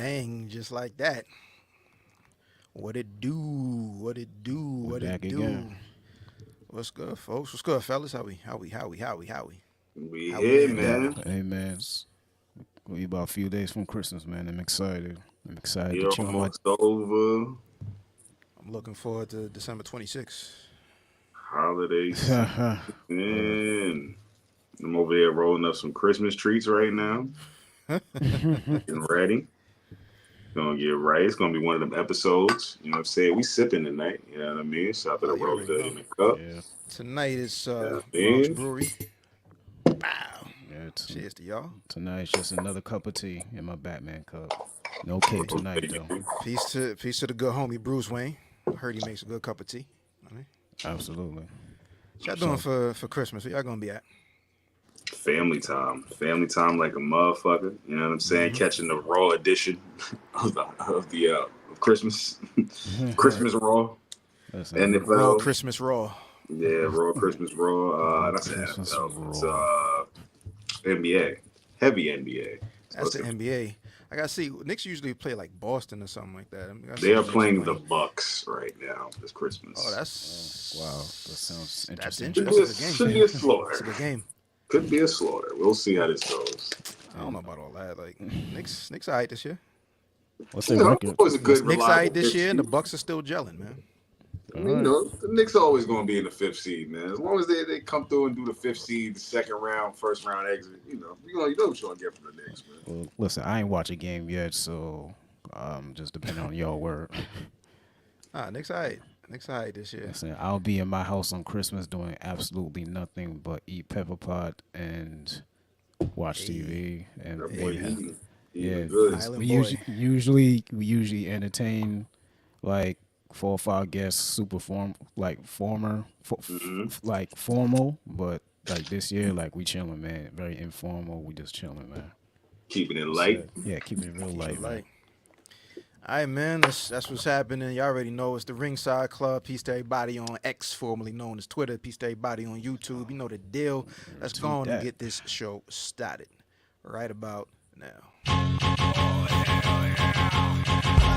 bang, just like that. What it do? What it do? We're What back it do? again. What's good, folks? What's good, fellas? We How we here, laying down? man. Hey man, we about a few days from Christmas, man. I'm excited. I'm excited to Year chill my. almost over. I'm looking forward to December 26th. Holiday Word. season. I'm over here rolling up some Christmas treats right now. Getting ready. Gonna get right. It's gonna be one of them episodes. You know what I'm saying? We sipping tonight. You know what I mean? Shout out to Oh, the you already roller know. in the cup. Yeah, Tonight is You know what I Bronx mean? Brewery. Wow. yeah. Cheers to y'all. Tonight's just another cup of tea in my Batman cup. No cape tonight though. Peace to the good homie Bruce Wayne. I heard he makes a good cup of tea. I mean, Absolutely. what y'all doing So for Christmas? Where y'all gonna be at? Family time. Family time like a motherfucker. You know what I'm saying? Mm-hmm. Catching the raw edition of Christmas. Right. Christmas raw. listen, Raw NFL. Christmas raw. Yeah, Raw Christmas Raw. raw That's the Christmas NFL. It's raw. NBA, heavy NBA. That's So the NBA. I gotta see. Knicks usually play like Boston or something like that. I gotta see they are who Knicks playing the playing. Bucks right now this Oh, Christmas. Wow, that sounds that's interesting. Should interesting. be a, That's a good should game. be a It's a slaughter. good game. Could be a slaughter. We'll see how this goes. I don't know about all that. Like Knicks alright this year. What's You their know, it's record? always a good, Knicks reliable alright this fifth year, and the seed. Bucks are still gelling, man. I All mean, right. the Knicks are always going to be in the fifth seed, man. As long as they come through and do the fifth seed, the second round, first round exit, you know what you're going to get from the Knicks, man. Well, listen, I ain't watch a game yet, so just depending on your word. Knicks alright. Knicks alright this year. Listen, I'll be in my house on Christmas doing absolutely nothing but eat pepper pot and watch Hey, TV and That boy hey, eating, yeah, eating good. we Island boy. usually entertain like 4 or 5 guests, super Hmm like formal, but like this year, like we chilling, man. Very informal. We just chilling, man. Keeping it That's light. it. Yeah, keeping it real Keep it light, man. light. All right, man. That's what's happening. Y'all already know it's the Ringside Club. Peace to everybody on X, formerly known as Twitter. Peace to everybody on YouTube. You know the deal. Let's go Tweet on and that. get this show started right about now.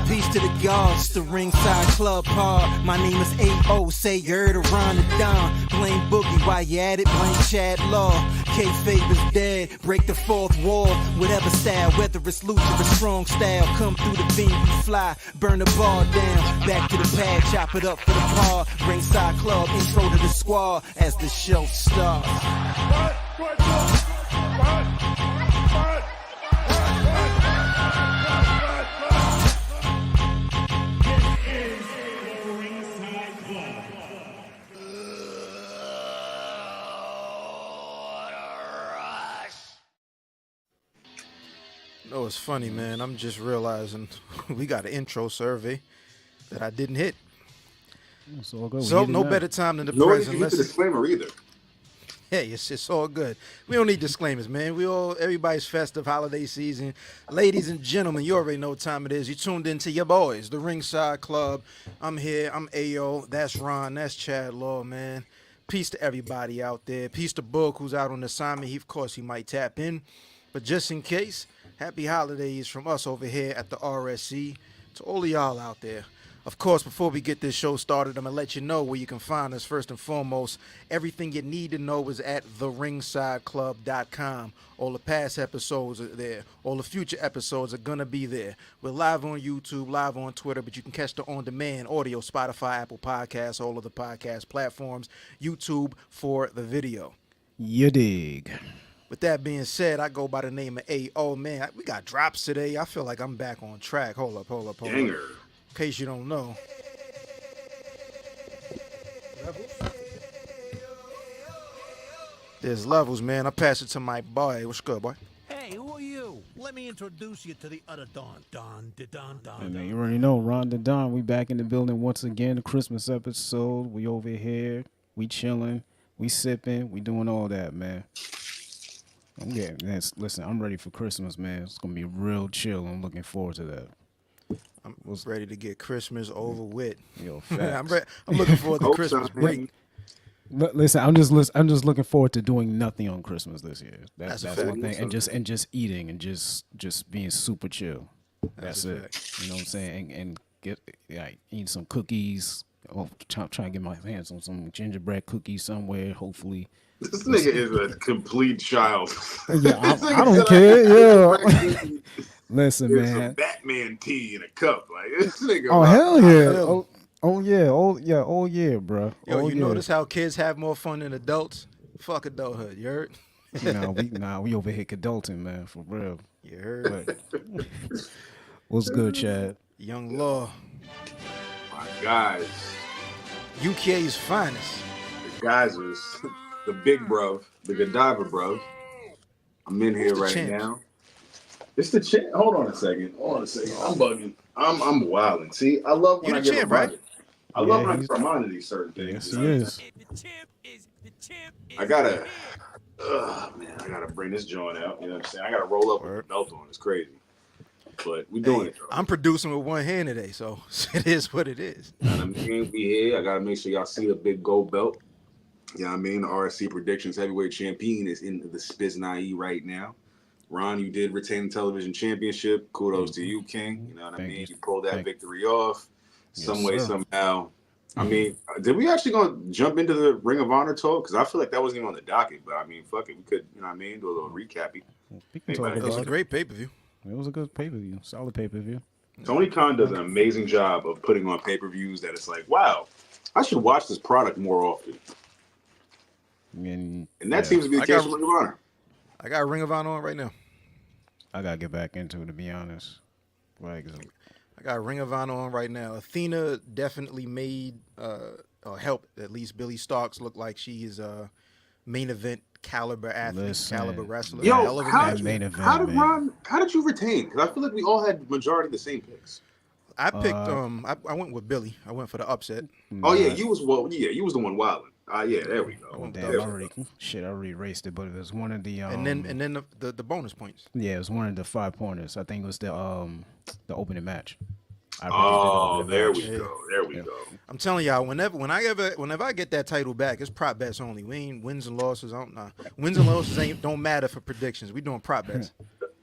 Peace to the gods, the ringside club pod. My name is A.O. Say you're the Ron the Don. Blame Boogie while you at it, blame Chad Law. K-Fabe is dead, break the fourth wall. Whatever style, whether it's lucha or strong style. Come through the venue, fly, burn the bar down. Back to the pad, chop it up for the pod. Ringside club, intro to the squad as the show starts. You know, it's funny, man. I'm just realizing we got an intro survey that I didn't hit. It's all good. We So hit it no now. better time than the Nor did present. you hit the Let's disclaimer either. Hey, it's all good. We don't need disclaimers, man. Everybody's festive holiday season. Ladies and gentlemen, you already know what time it is. You tuned into your boys, the Ringside Club. I'm here. I'm Ayo. That's Ron. That's Chad Law, man. Peace to everybody out there. Peace to Book, who's out on assignment. Of course, he might tap in. But just in case, happy holidays from us over here at the RSC to all of y'all out there. Of course, before we get this show started, I'm going to let you know where you can find us first and foremost. Everything you need to know is at theringsideclub.com. All the past episodes are there. All the future episodes are going to be there. We're live on YouTube, live on Twitter, but you can catch the on-demand audio, Spotify, Apple Podcasts, all of the podcast platforms, YouTube for the video. You dig. With that being said, I go by the name of A.O. Man, we got drops today. I feel like I'm back on track. Hold up. Ganger. In case you don't know. There's levels, man. I pass it to my boy. What's good, boy? Hey, who are you? Let me introduce you to the other Don. Don. I mean, you already know, Ron the Don. We back in the building once again. The Christmas episode. We over here. We chilling. We sipping. We doing all that, man. I'm getting this. Listen, I'm ready for Christmas, man. It's gonna be real chill. I'm looking forward to that. I'm ready to get Christmas over with. Yo, I'm, facts. I'm looking forward to Hope Christmas time. break. Listen, I'm just looking forward to doing nothing on Christmas this year. That's a That's fact. one thing, and just eating and just being super chill. That's a it. fact. You know what I'm saying? And get like eat some cookies. Or try to get my hands on some gingerbread cookies somewhere. Hopefully. This nigga is a complete child. Yeah, This nigga I don't said care. gingerbread Yeah. cookies Listen, and some man. Batman tea in a cup. Like this nigga. Oh Wow. hell I yeah. feel him. Oh yeah, bro. Yo, Oh you yeah. notice how kids have more fun than adults? Fuck adulthood, you heard? We over here adulting, man, for real. You heard? But what's good, Chad? Young Law, My guys, UK's finest. the guys was the big bruv, the Godiva bruv. I'm in here the right champs? now. It's the champ. Hold on a second. I'm bugging. I'm wilding. See, I love when You I the get champ, right? reminded. I love Yeah, when I he's- get reminded of these certain things. Yes, you he know? is. I gotta, man, I gotta bring this joint out. You know what I'm saying? I gotta roll up with the Word. belt on. It's crazy, but we doing Hey, it. Though. I'm producing with one hand today, so it is what it is. You know what I mean? We here. I gotta make sure y'all see the big gold belt. You know what I mean? The RSC Predictions Heavyweight Champion is in the Spiznai right now. Ron, you did retain the television championship. Kudos to you, King. You know what I Thank mean? you. You pulled that Thank- victory off some way, sir. somehow. I mean, did we actually gonna jump into the Ring of Honor talk? Because I feel like that wasn't even on the docket. But I mean, fuck it, we could, you know what I mean, do a little recappy. We can talk It It was a about it. great pay-per-view. It was a good pay per view, solid pay per view. Tony Khan does an amazing job of putting on pay-per-views that it's like, wow, I should watch this product more often. And And that seems to be the I case got- with Ring of Honor. I got Ring of Honor on right now. I gotta get back into it, to be honest. Like, I got Ring of Honor on right now. Athena definitely made or helped at least Billy Starks look like she is a main event caliber athlete, Listen. caliber wrestler. Yo, Hell of a how match. that main event, How did man. Ron? How did you retain? Because I feel like we all had majority of the same picks. I picked I went with Billy. I went for the upset. Oh yeah, you was you was the one wilding. Yeah, there we go. went Damn, There I we already go. shit, I already erased it, but it was one of the And then the bonus points. yeah, it was one of the 5 pointers. I think it was the opening match. I Oh, predicted the opening there match. we go. There we go. I'm telling y'all, whenever I get that title back, it's prop bets only. We ain't wins and losses. Wins and losses don't matter for predictions. We doing prop bets.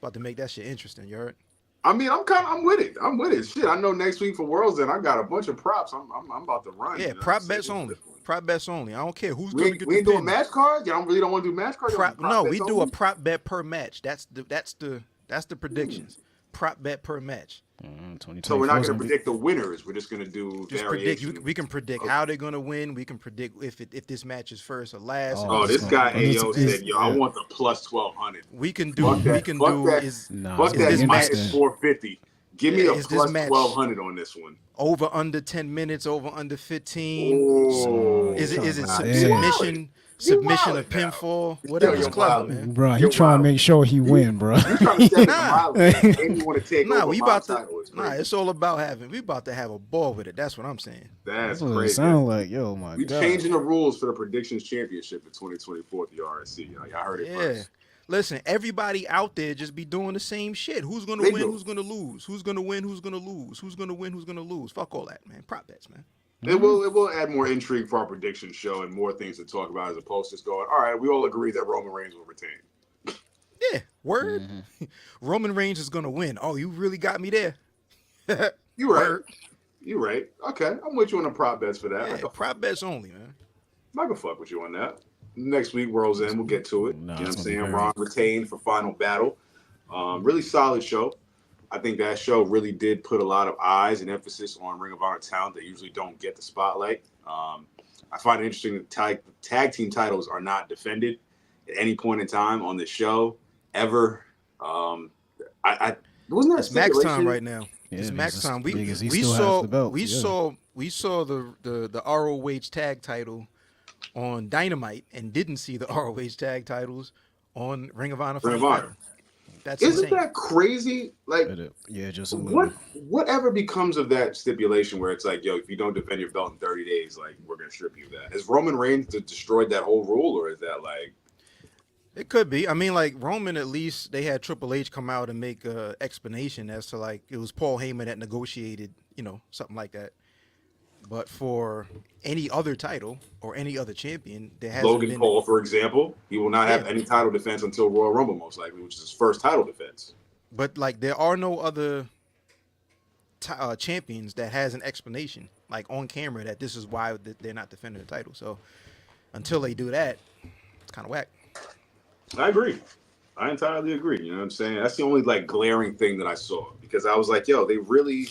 About to make that shit interesting. You heard? I mean, I'm with it. I'm with it. Shit, I know next week for Worlds, then I got a bunch of props. I'm about to run. Yeah, you know prop what I'm bets saying? only. Prop bets only. I don't care who's We gonna ain't, get we the ain't doing pin. match cards. Y'all really don't want to do match cards. No, we do a prop bet per match. That's the predictions. Prop bet per match. 2024 So we're not is going to be- predict the winners. We're just going to do Just predict. variations. We can predict how they're gonna win. We can predict if this match is first or last. Oh, this guy Ayo it's- said, "Yo, I want the plus 1200." We can do. Fuck that. We can Fuck do that. is Nah, Fuck it's that this minus interesting. 450. Give me Yeah, a is this plus match- 1200 on this one. over under 10 minutes, over under 15. Oh, Is it Nah, submission? Submission or wildin' now. pinfall? Whatever's you're clever, wildin'. man. Bro, he You're trying wild. to make sure he win, bro. You trying to step in the Nah. mileage, and you want to take Nah, over we my about to. title. It's Nah, crazy. it's all about we about to have a ball with it. That's what I'm saying. That's That's what it crazy. sound like. Yo, my We God. changing the rules for the predictions championship in 2024 at the RSC. Y'all heard it Yeah. first. Listen, everybody out there just be doing the same shit. Who's gonna They win? do. Who's gonna lose? Who's gonna win? Who's gonna lose? Who's gonna win? Who's gonna lose? Fuck all that, man. Prop bets, man. It will add more intrigue for our prediction show and more things to talk about as opposed to just going, all right, we all agree that Roman Reigns will retain. Yeah, word. Roman Reigns is gonna win. Oh, you really got me there. You right. Word. You right. Okay, I'm with you on the prop bets for that. I Yeah, can, prop bets only, man. I can fuck with you on that. Next week, World's End, we'll get to it. Nah, you know what it's I'm gonna be saying? very- Ron retained for Final Battle. Really solid show. I think that show really did put a lot of eyes and emphasis on Ring of Honor talent that usually don't get the spotlight. I find it interesting that tag team titles are not defended at any point in time on the show ever. I wasn't that It's Max time stipulation? right now. Yeah, It's because Max it's time. We because he we still has saw the belt, we yeah. saw the ROH tag title on Dynamite and didn't see the ROH tag titles on Ring of Honor. Ring of Final Honor. Battle. That's Isn't insane. that crazy? Like, Yeah, just a little. whatever becomes of that stipulation where it's like, yo, if you don't defend your belt in 30 days, like, we're gonna strip you of that. Has Roman Reigns destroyed that whole rule, or is that like? It could be. I mean, like Roman, at least they had Triple H come out and make an explanation as to like it was Paul Heyman that negotiated, something like that. But for any other title or any other champion, there hasn't Logan been. Paul, for example, he will not have Yeah. any title defense until Royal Rumble, most likely, which is his first title defense. But like there are no other champions that has an explanation, like on camera, that this is why they're not defending the title. So until they do that, it's kind of whack. I agree. I entirely agree. You know what I'm saying? That's the only like glaring thing that I saw, because I was like, yo, they really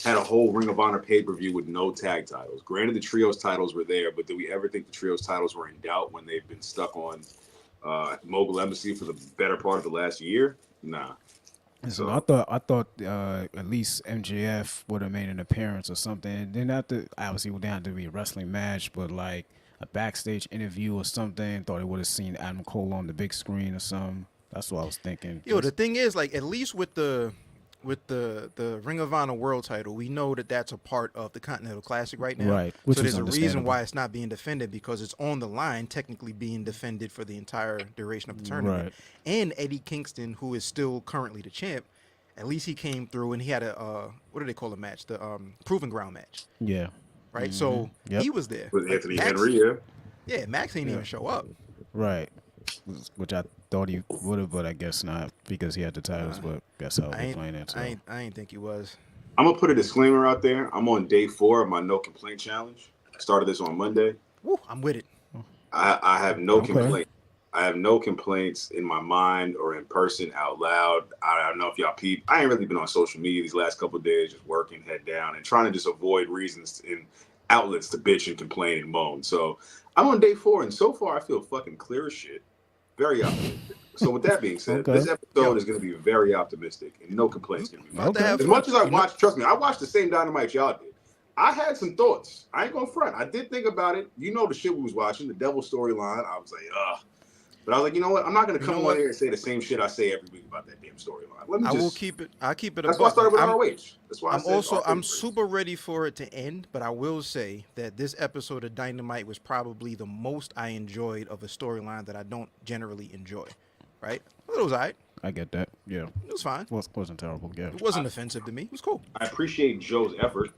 had a whole Ring of Honor pay-per-view with no tag titles. Granted, the trios titles were there, but do we ever think the trios titles were in doubt when they've been stuck on Mogul Embassy for the better part of the last year? Nah. So I thought at least MJF would have made an appearance or something. Then obviously it would have to be a wrestling match, but like a backstage interview or something. Thought it would have seen Adam Cole on the big screen or something. That's what I was thinking. Yo, the thing is, like, at least with the Ring of Honor World Title, we know that that's a part of the Continental Classic right now. Right, which so is there's a reason understandable. why it's not being defended, because it's on the line, technically being defended for the entire duration of the tournament. Right. And Eddie Kingston, who is still currently the champ, at least he came through and he had a what do they call a match? The Proving Ground match, Yeah. right? So Yep. he was there. With Anthony Max- Henry, yeah. Yeah, Max ain't even show up. Right. Which I thought he would have, but I guess not because he had the titles. But that's how I we're playing it. So. I ain't think he was. I'm gonna put a disclaimer out there. I'm on day 4 of my no complaint challenge. Started this on Monday. Woo, I'm with it. I have no Okay. complaint. I have no complaints in my mind or in person out loud. I don't know if y'all peep. I ain't really been on social media these last couple of days, just working head down and trying to just avoid reasons and outlets to bitch and complain and moan. So I'm on day 4, and so far I feel fucking clear as shit. Very optimistic. So with that being said, Okay. this episode is going to be very optimistic, and no complaints going to be made. About to have As fun. much as I You know- watched, trust me, I watched the same Dynamite y'all did. I had some thoughts. I ain't gonna front. I did think about it. You know the shit we was watching, the Devil storyline. I was like, ugh. But I was like, you know what? I'm not gonna come on here and say the same shit I say every week about that damn storyline. Let me I just. will keep it. I'll keep it. That's a why I buck. started with I'm- ROH. That's why I I'm said also ROH. I'm super ready for it to end, but I will say that this episode of Dynamite was probably the most I enjoyed of a storyline that I don't generally enjoy. Right? But it was alright. I get that. Yeah. It was fine. Wasn't terrible. Yeah. It wasn't offensive to me. It was cool. I appreciate Joe's effort.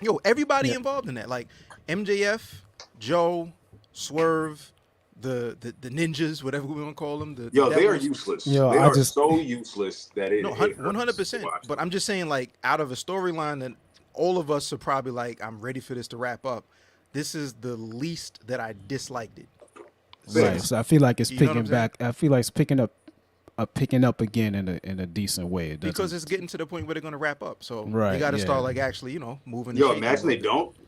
Yo, everybody Yeah. involved in that, like MJF, Joe, Swerve, the ninjas, whatever we want to call them. The Yo, they are Devils. useless. Yo, they I are just- so useless that it. No, it hurts 100%. to watch. But I'm just saying, like, out of a storyline that all of us are probably like, I'm ready for this to wrap up. This is the least that I disliked it. Right. So I feel like it's You know what picking I'm saying? back. I feel like it's picking up again in a decent way. It Because doesn't- it's getting to the point where they're going to wrap up. So Right, you got to yeah. start, like, actually, moving. the Yo, shape a imagine they little don't. bit.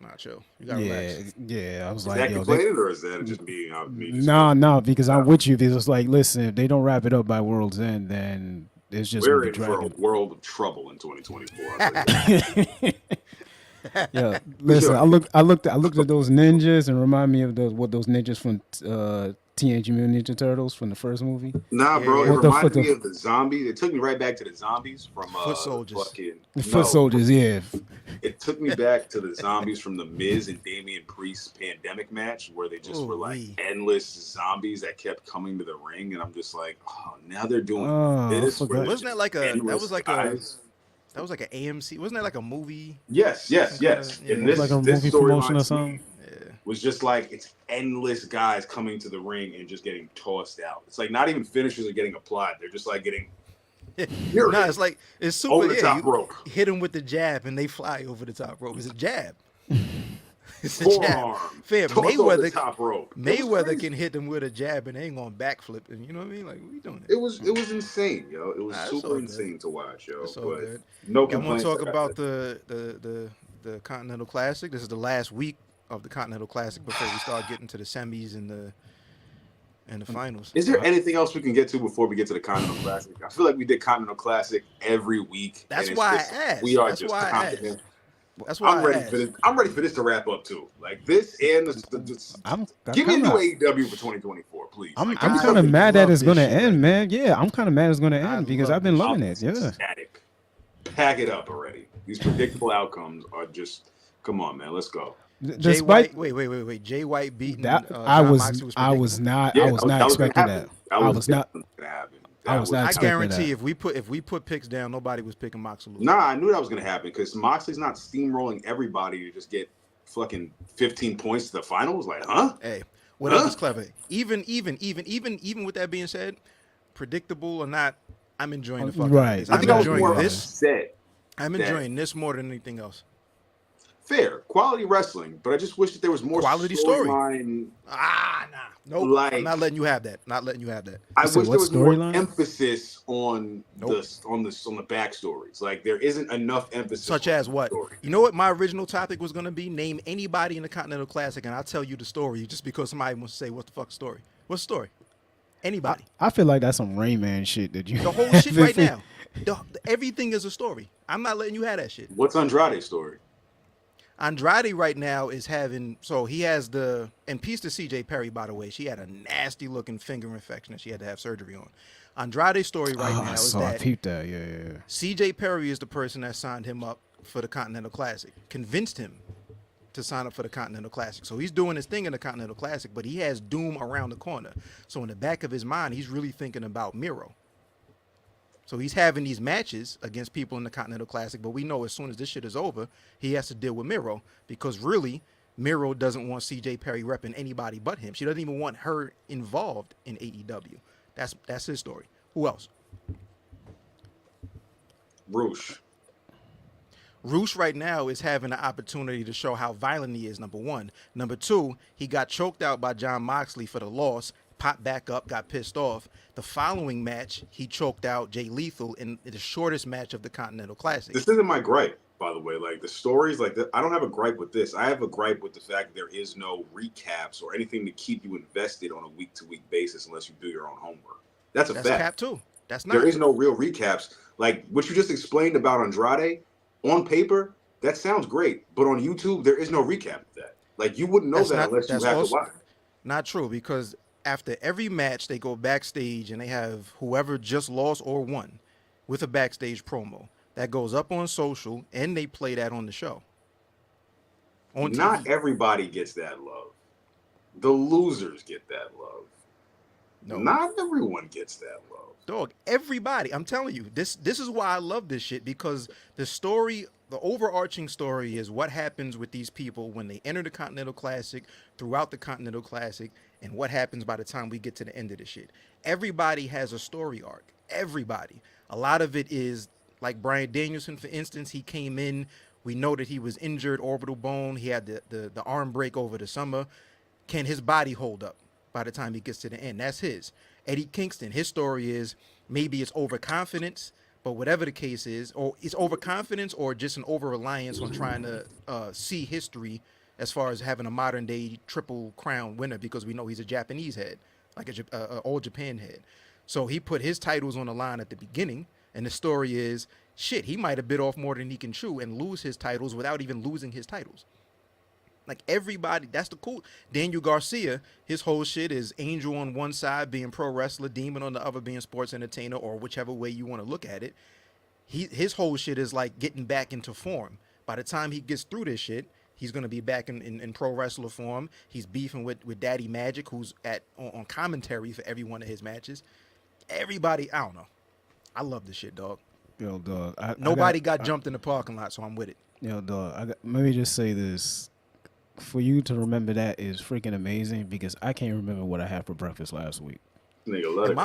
Nah, chill. You got to relax. yeah. I was Is like, that yo, complaining or is that just me? no, because I'm with you. Because it's like, listen, if they don't wrap it up by World's End, then it's just We're gonna in be for a dragging. world of trouble in 2024. I'll tell you that. Yeah, listen, I looked at those ninjas and remind me of those ninjas from Teenage Mutant Ninja Turtles from the first movie. Nah, bro, Yeah. it What the reminded fuck me of the zombies. It took me right back to the zombies from Foot soldiers. fucking The no, Foot Soldiers, yeah. It took me back to the zombies from the Miz and Damian Priest pandemic match, where they just were like Ooh-wee. endless zombies that kept coming to the ring, and I'm just like, oh, now they're doing Oh, I this. forgot. where there's Wasn't that like a- that endless was like a- guys. That was like an AMC. Wasn't that like a movie? Yes. Yeah. And this, Like a this movie promotion or storyline something. Yeah. was just like it's endless guys coming to the ring and just getting tossed out. It's like not even finishers are getting applied. They're just like getting You're No, it's like it's super. over the yeah, top you rope. hit them with the jab and they fly over the top rope. It's a jab. It's a Forearm. jab. Fam, Toss over the Mayweather, top rope. It was Mayweather crazy. can hit them with a jab and they ain't gonna backflip. And you know what I mean? Like, we doing It it. was insane, yo. It was Nah, it's all super good. insane to watch, yo. It's all But good. no I want complaints. to talk like I about said. the Continental Classic. This is the last week of the Continental Classic before we start getting to the semis and the finals. Is there anything else we can get to before we get to the Continental Classic? I feel like we did Continental Classic every week. That's and it's why I just- asked. We are That's just why I confident. asked. That's why I'm I ready asked. for this. I'm ready for this to wrap up too. Like this and give me a new AEW for 2024, please. I'm Like, I kind of mad that love it's gonna this shit end, right man. Yeah, I'm kind of mad it's gonna I end because love I've been this loving I'm it. Yeah. ecstatic. Pack it up already. These predictable outcomes are just. Come on, man. Let's go. Jay Despite White, wait. Jay White beating that, John I was Moxley I was predictable. not Yeah, I was not that gonna expecting happen. that. I was not. definitely gonna happen. I was not I expecting guarantee that. if we put picks down, nobody was picking Moxley. Nah, I knew that was gonna happen because Moxley's not steamrolling everybody to just get fucking 15 points to the finals. Like, huh? Hey, what else is clever? Even with that being said, predictable or not, I'm enjoying the fuck out of Right. this. I I'm think I was enjoying more this. upset. I'm enjoying this more than anything else. Fair quality wrestling, but I just wish that there was more Quality story. storyline. Nah. Nope. Like, I'm not letting you have that. Not letting you have that. I You said wish what there was more storyline? emphasis on Nope. on the backstories. Like, there isn't enough emphasis. Such on as the what? story. You know what my original topic was going to be? Name anybody in the Continental Classic, and I'll tell you the story just because somebody wants to say, what the fuck story? What's the story? Anybody. I feel like that's some Rain Man shit that you. The whole shit right now. Everything is a story. I'm not letting you have that shit. What's Andrade's story? Andrade right now is having, so he has and peace to CJ Perry, by the way. She had a nasty looking finger infection that she had to have surgery on. Andrade's story right now is I that peeped that. Yeah. CJ Perry is the person that signed him up for the Continental Classic, convinced him to sign up for the Continental Classic. So he's doing his thing in the Continental Classic, but he has Doom around the corner. So in the back of his mind, he's really thinking about Miro. So he's having these matches against people in the Continental Classic, but we know as soon as this shit is over, he has to deal with Miro because really, Miro doesn't want CJ Perry repping anybody but him. She doesn't even want her involved in AEW. That's his story. Who else? Roosh. Roosh right now is having the opportunity to show how violent he is, number one. Number two, he got choked out by John Moxley for the loss, popped back up, got pissed off. The following match, he choked out Jay Lethal in the shortest match of the Continental Classic. This isn't my gripe, by the way. Like, the stories, like, I don't have a gripe with this. I have a gripe with the fact that there is no recaps or anything to keep you invested on a week-to-week basis unless you do your own homework. That's That's fact. cap too. That's not. There is no real recaps. Like, what you just explained about Andrade, on paper, that sounds great. But on YouTube, there is no recap of that. Like, you wouldn't know that unless you have to watch. Not true, because after every match, they go backstage and they have whoever just lost or won with a backstage promo. That goes up on social, and they play that on the show. On Not TV. everybody gets that love. The losers get that love. No. Not everyone gets that love. Dog, everybody. I'm telling you, this is why I love this shit, because the story, the overarching story is what happens with these people when they enter the Continental Classic, throughout the Continental Classic, and what happens by the time we get to the end of the shit. Everybody has a story arc. Everybody. A lot of it is like Bryan Danielson, for instance. He came in. We know that he was injured, orbital bone. He had the arm break over the summer. Can his body hold up by the time he gets to the end? That's his. Eddie Kingston, his story is maybe it's overconfidence, but whatever the case is, or it's overconfidence or just an over-reliance on trying to see history as far as having a modern-day Triple Crown winner, because we know he's a Japanese head, like a All Japan head. So he put his titles on the line at the beginning, and the story is, shit, he might have bit off more than he can chew and lose his titles without even losing his titles. Like, everybody, that's the cool. Daniel Garcia, his whole shit is Angel on one side being pro wrestler, Demon on the other being sports entertainer, or whichever way you want to look at it. His whole shit is like getting back into form. By the time he gets through this shit, he's going to be back in pro wrestler form. He's beefing with Daddy Magic, who's on commentary for every one of his matches. Everybody, I don't know. I love this shit, dog. Yo, dog. Nobody got jumped in the parking lot, so I'm with it. Yo, dog. Let me just say this. For you to remember that is freaking amazing, because I can't remember what I had for breakfast last week. Nigga, let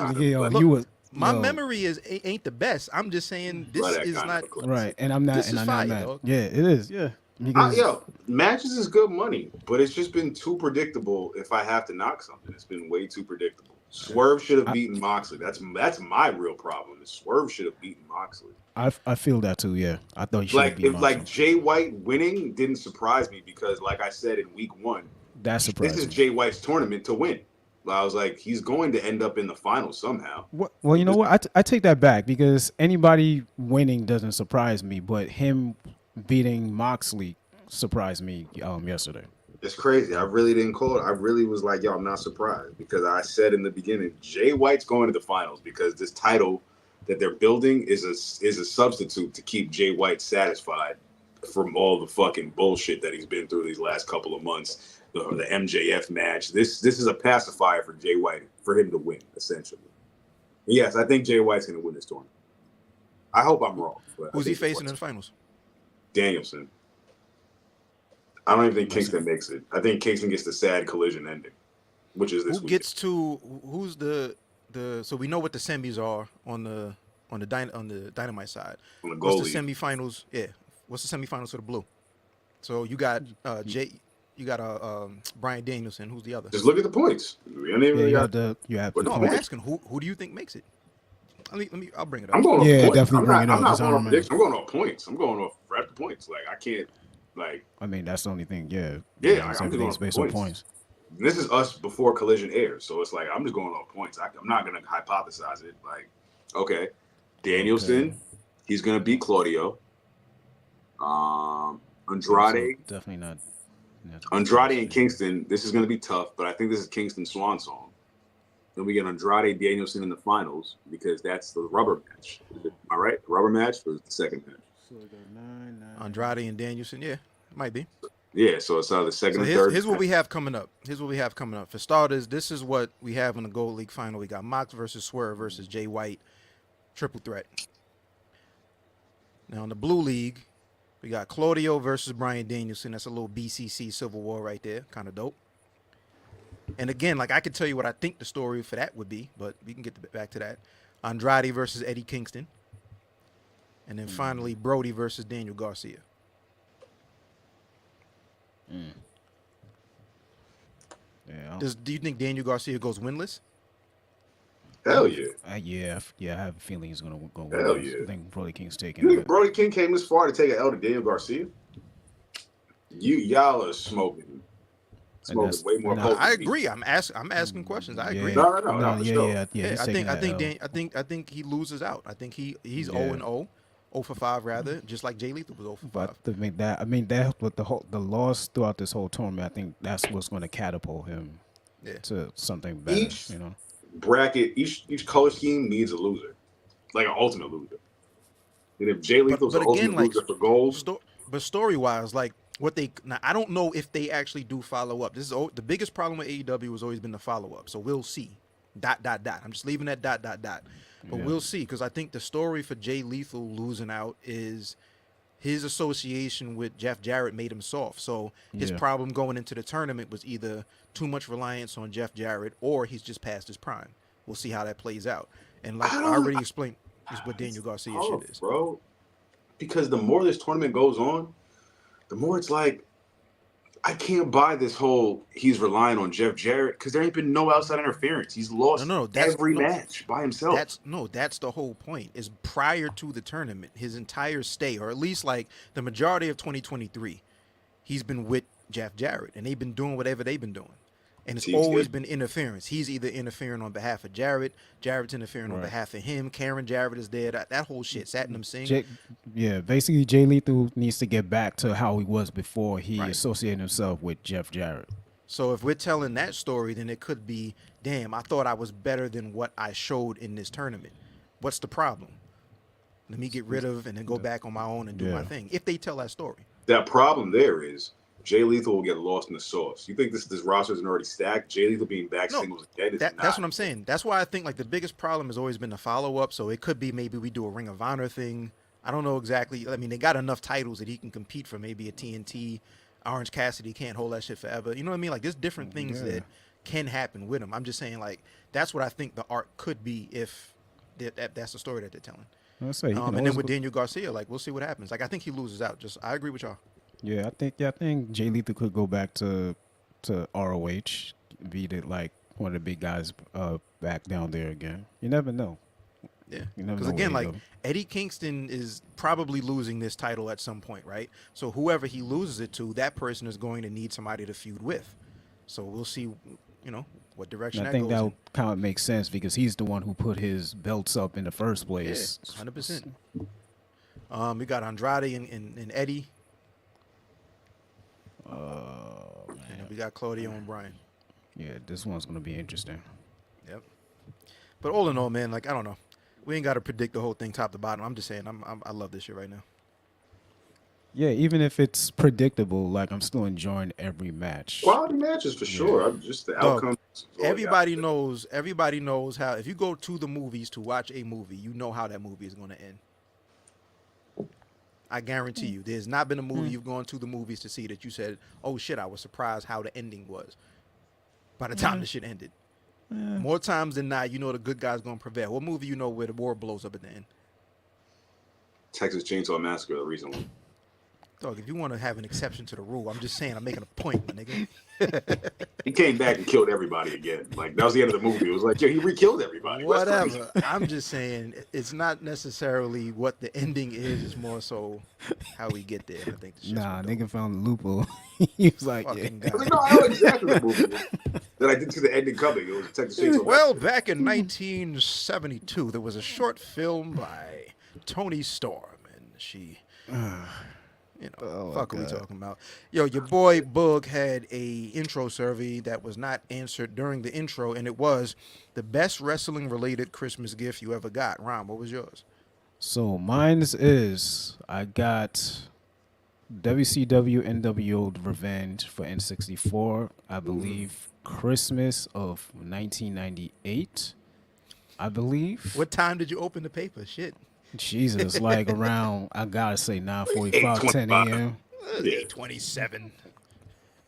My memory ain't the best. I'm just saying this is not right, and I'm not. This and is I'm fire, not mad. dog. Yeah, it is. Yeah. Because, matches is good money, but it's just been too predictable. If I have to knock something, it's been way too predictable. Swerve should have beaten Moxley. That's my real problem. Is Swerve should have beaten Moxley. I feel that too. Yeah, I thought he should have beaten Moxley. Like Jay White winning didn't surprise me, because, like I said in week 1, that surprised this is me. Jay White's tournament to win. I was like, he's going to end up in the finals somehow. Well, you know what? I take that back, because anybody winning doesn't surprise me, but him beating Moxley surprised me yesterday. It's crazy. I really didn't call it. I really was like, yo, I'm not surprised, because I said in the beginning, Jay White's going to the finals, because this title that they're building is a substitute to keep Jay White satisfied from all the fucking bullshit that he's been through these last couple of months. The MJF match. This is a pacifier for Jay White, for him to win, essentially. Yes, I think Jay White's going to win this tournament. I hope I'm wrong. Who's he facing in the finals? Danielson. I don't even think Kingston makes it. I think Kingston gets the sad collision ending, which is this week. Who's the so we know what the semis are on the on the Dynamite side. On the What's goal the league. semifinals? Yeah. What's the semifinals for the blue? So you got Brian Danielson. Who's the other? Just look at the points. We ain't even Yeah, really you got. have the But No, I'm points. asking who do you think makes it? I'll bring it up. I'm going off Yeah, points. definitely bring it I'm up. not That's going how off I'm predictions. I'm going off points. I'm going off after points. Like I can't. Like I mean, that's the only thing. Yeah, yeah, it's I'm just going everything's off based on points. points. This is us before Collision airs, so it's like I'm just going off points. I'm not gonna hypothesize it. Like, okay, Danielson, he's gonna beat Claudio. Andrade, Definitely not. Andrade and Kingston. This is gonna be tough, but I think this is Kingston's swan song. Then we get Andrade Danielson in the finals because that's the rubber match. Am I right? The rubber match or the second match? So we got 9, 9. Andrade and Danielson. Yeah, might be. Yeah, so it's the second So and third. here's what we have coming up. For starters, this is what we have in the Gold League final. We got Mox versus Swerve versus Jay White, triple threat. Now in the Blue League, we got Claudio versus Brian Danielson. That's a little BCC Civil War right there, kind of dope. And again, like I could tell you what I think the story for that would be, but we can get back to that. Andrade versus Eddie Kingston, and then finally Brody versus Daniel Garcia. Yeah, Do you think Daniel Garcia goes winless? Hell yeah. yeah. I have a feeling he's gonna go. Hell with this. yeah. I think Brody King's taking You think it. Brody King came this far to take an L to Daniel Garcia? Y'all are smoking way more. no, I agree. I'm asking questions. I agree. No, No, for yeah, sure. yeah. Yeah, He's I taking think that L. I think he loses out. I think he's Yeah. 0-0, 0 for 5 rather, just like Jay Lethal was 0 for 5. But I mean that with the loss throughout this whole tournament, I think that's what's going to catapult him Yeah. to something better. Each You know, bracket, each color scheme needs a loser, like an ultimate loser. And if Jay Lethal's But an ultimate again, like loser for gold, but story wise, like what they now, I don't know if they actually do follow up. This is the biggest problem with AEW has always been the follow up. So we'll see. ... I'm just leaving that ... But we'll see, because I think the story for Jay Lethal losing out is his association with Jeff Jarrett made him soft. So his problem going into the tournament was either too much reliance on Jeff Jarrett or he's just past his prime. We'll see how that plays out. And like I already explained, is what Daniel Garcia shit is, bro. Because the more this tournament goes on, the more it's like I can't buy this whole he's relying on Jeff Jarrett because there ain't been no outside interference. He's lost every match by himself. That's the whole point. Is prior to the tournament, his entire stay, or at least like the majority of 2023, he's been with Jeff Jarrett, and they've been doing whatever they've been doing. And it's always been interference. He's either interfering on behalf of Jarrett, Jarrett's interfering on behalf of him, Karen Jarrett is there, that whole shit. Satnam Singh. Basically Jay Lethal needs to get back to how he was before he associated himself with Jeff Jarrett. So if we're telling that story, then it could be, damn, I thought I was better than what I showed in this tournament. What's the problem? Let me get rid of and then go back on my own and do my thing. If they tell that story. That problem there is Jay Lethal will get lost in the sauce. You think this roster isn't already stacked? Jay Lethal being back singles again is not. That's what I'm saying. That's why I think like the biggest problem has always been the follow-up. So it could be maybe we do a Ring of Honor thing. I don't know exactly. I mean, they got enough titles that he can compete for maybe a TNT. Orange Cassidy can't hold that shit forever. You know what I mean? Like there's different things that can happen with him. I'm just saying like that's what I think the arc could be if that's the story that they're telling. And then with Daniel Garcia, like we'll see what happens. Like I think he loses out. I agree with y'all. Yeah, I think Jay Lethal could go back to ROH, be like one of the big guys back down there again. You never know. Yeah, because again, like Eddie Kingston is probably losing this title at some point, right? So whoever he loses it to, that person is going to need somebody to feud with. So we'll see, what direction that goes. I think that kind of makes sense because he's the one who put his belts up in the first place. Yeah, 100%. We got Andrade and Eddie. And we got Claudio and Brian. Yeah, this one's gonna be interesting. Yep. But all in all, man, like I don't know, we ain't got to predict the whole thing top to bottom. I'm just saying, I love this shit right now. Yeah, even if it's predictable, like I'm still enjoying every match. Quality matches for sure. I'm just the outcome. Everybody knows how. If you go to the movies to watch a movie, you know how that movie is going to end. I guarantee you, there's not been a movie you've gone to the movies to see that you said, "Oh shit, I was surprised how the ending was." By the time the shit ended, more times than not, you know the good guy's gonna prevail. What movie you know where the war blows up at the end? Texas Chainsaw Massacre, the recent one. Dog, if you want to have an exception to the rule, I'm just saying I'm making a point, my nigga. He came back and killed everybody again. Like, that was the end of the movie. It was like, yo, he re-killed everybody. That's crazy. Whatever. I'm just saying it's not necessarily what the ending is. It's more so how we get there. I think the shit's Nah, dope. nigga found the loophole. He was like, yeah. Fucking I was like, guy. no, I know exactly the movie is. Then I didn't see the ending coming. It was Texas Chainsaw Well, Massacre. back in 1972, there was a short film by Tony Storm, and she, fuck are we talking about? Yo, your boy Boog had a intro survey that was not answered during the intro, and it was the best wrestling-related Christmas gift you ever got. Ron, what was yours? So mine's is I got WCW NWO Revenge for N64. I believe Christmas of 1998. I believe. What time did you open the paper? Shit. Jesus, like around I gotta say 9:45, 10 a.m. Yeah. 8:27.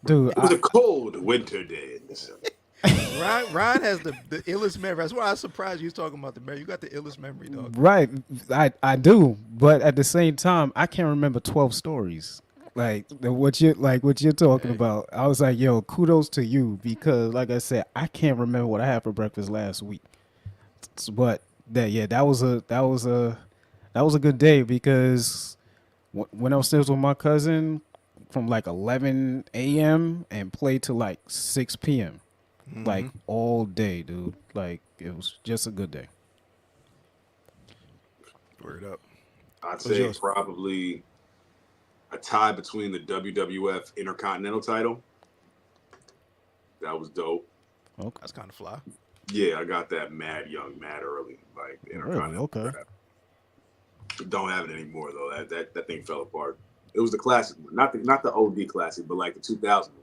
Dude, It was a cold winter day in December. Ron has the illest memory. That's why I was surprised you was talking about the memory. You got the illest memory, dog. right, I do, but at the same time, I can't remember 12 stories. Like what you're talking about. I was like, yo, kudos to you because, like I said, I can't remember what I had for breakfast last week. But that was a good day because when I was still with my cousin from like 11 a.m. and played till like 6 p.m. Like all day, dude. Like it was just a good day. Word up. I'd say yours? probably a tie between the WWF Intercontinental title. That was dope. Okay. That's kind of fly. Yeah, I got that mad early. Like the Intercontinental. Okay. Don't have it anymore though. That thing fell apart. It was the classic one, not the OD classic, but like the 2000 one.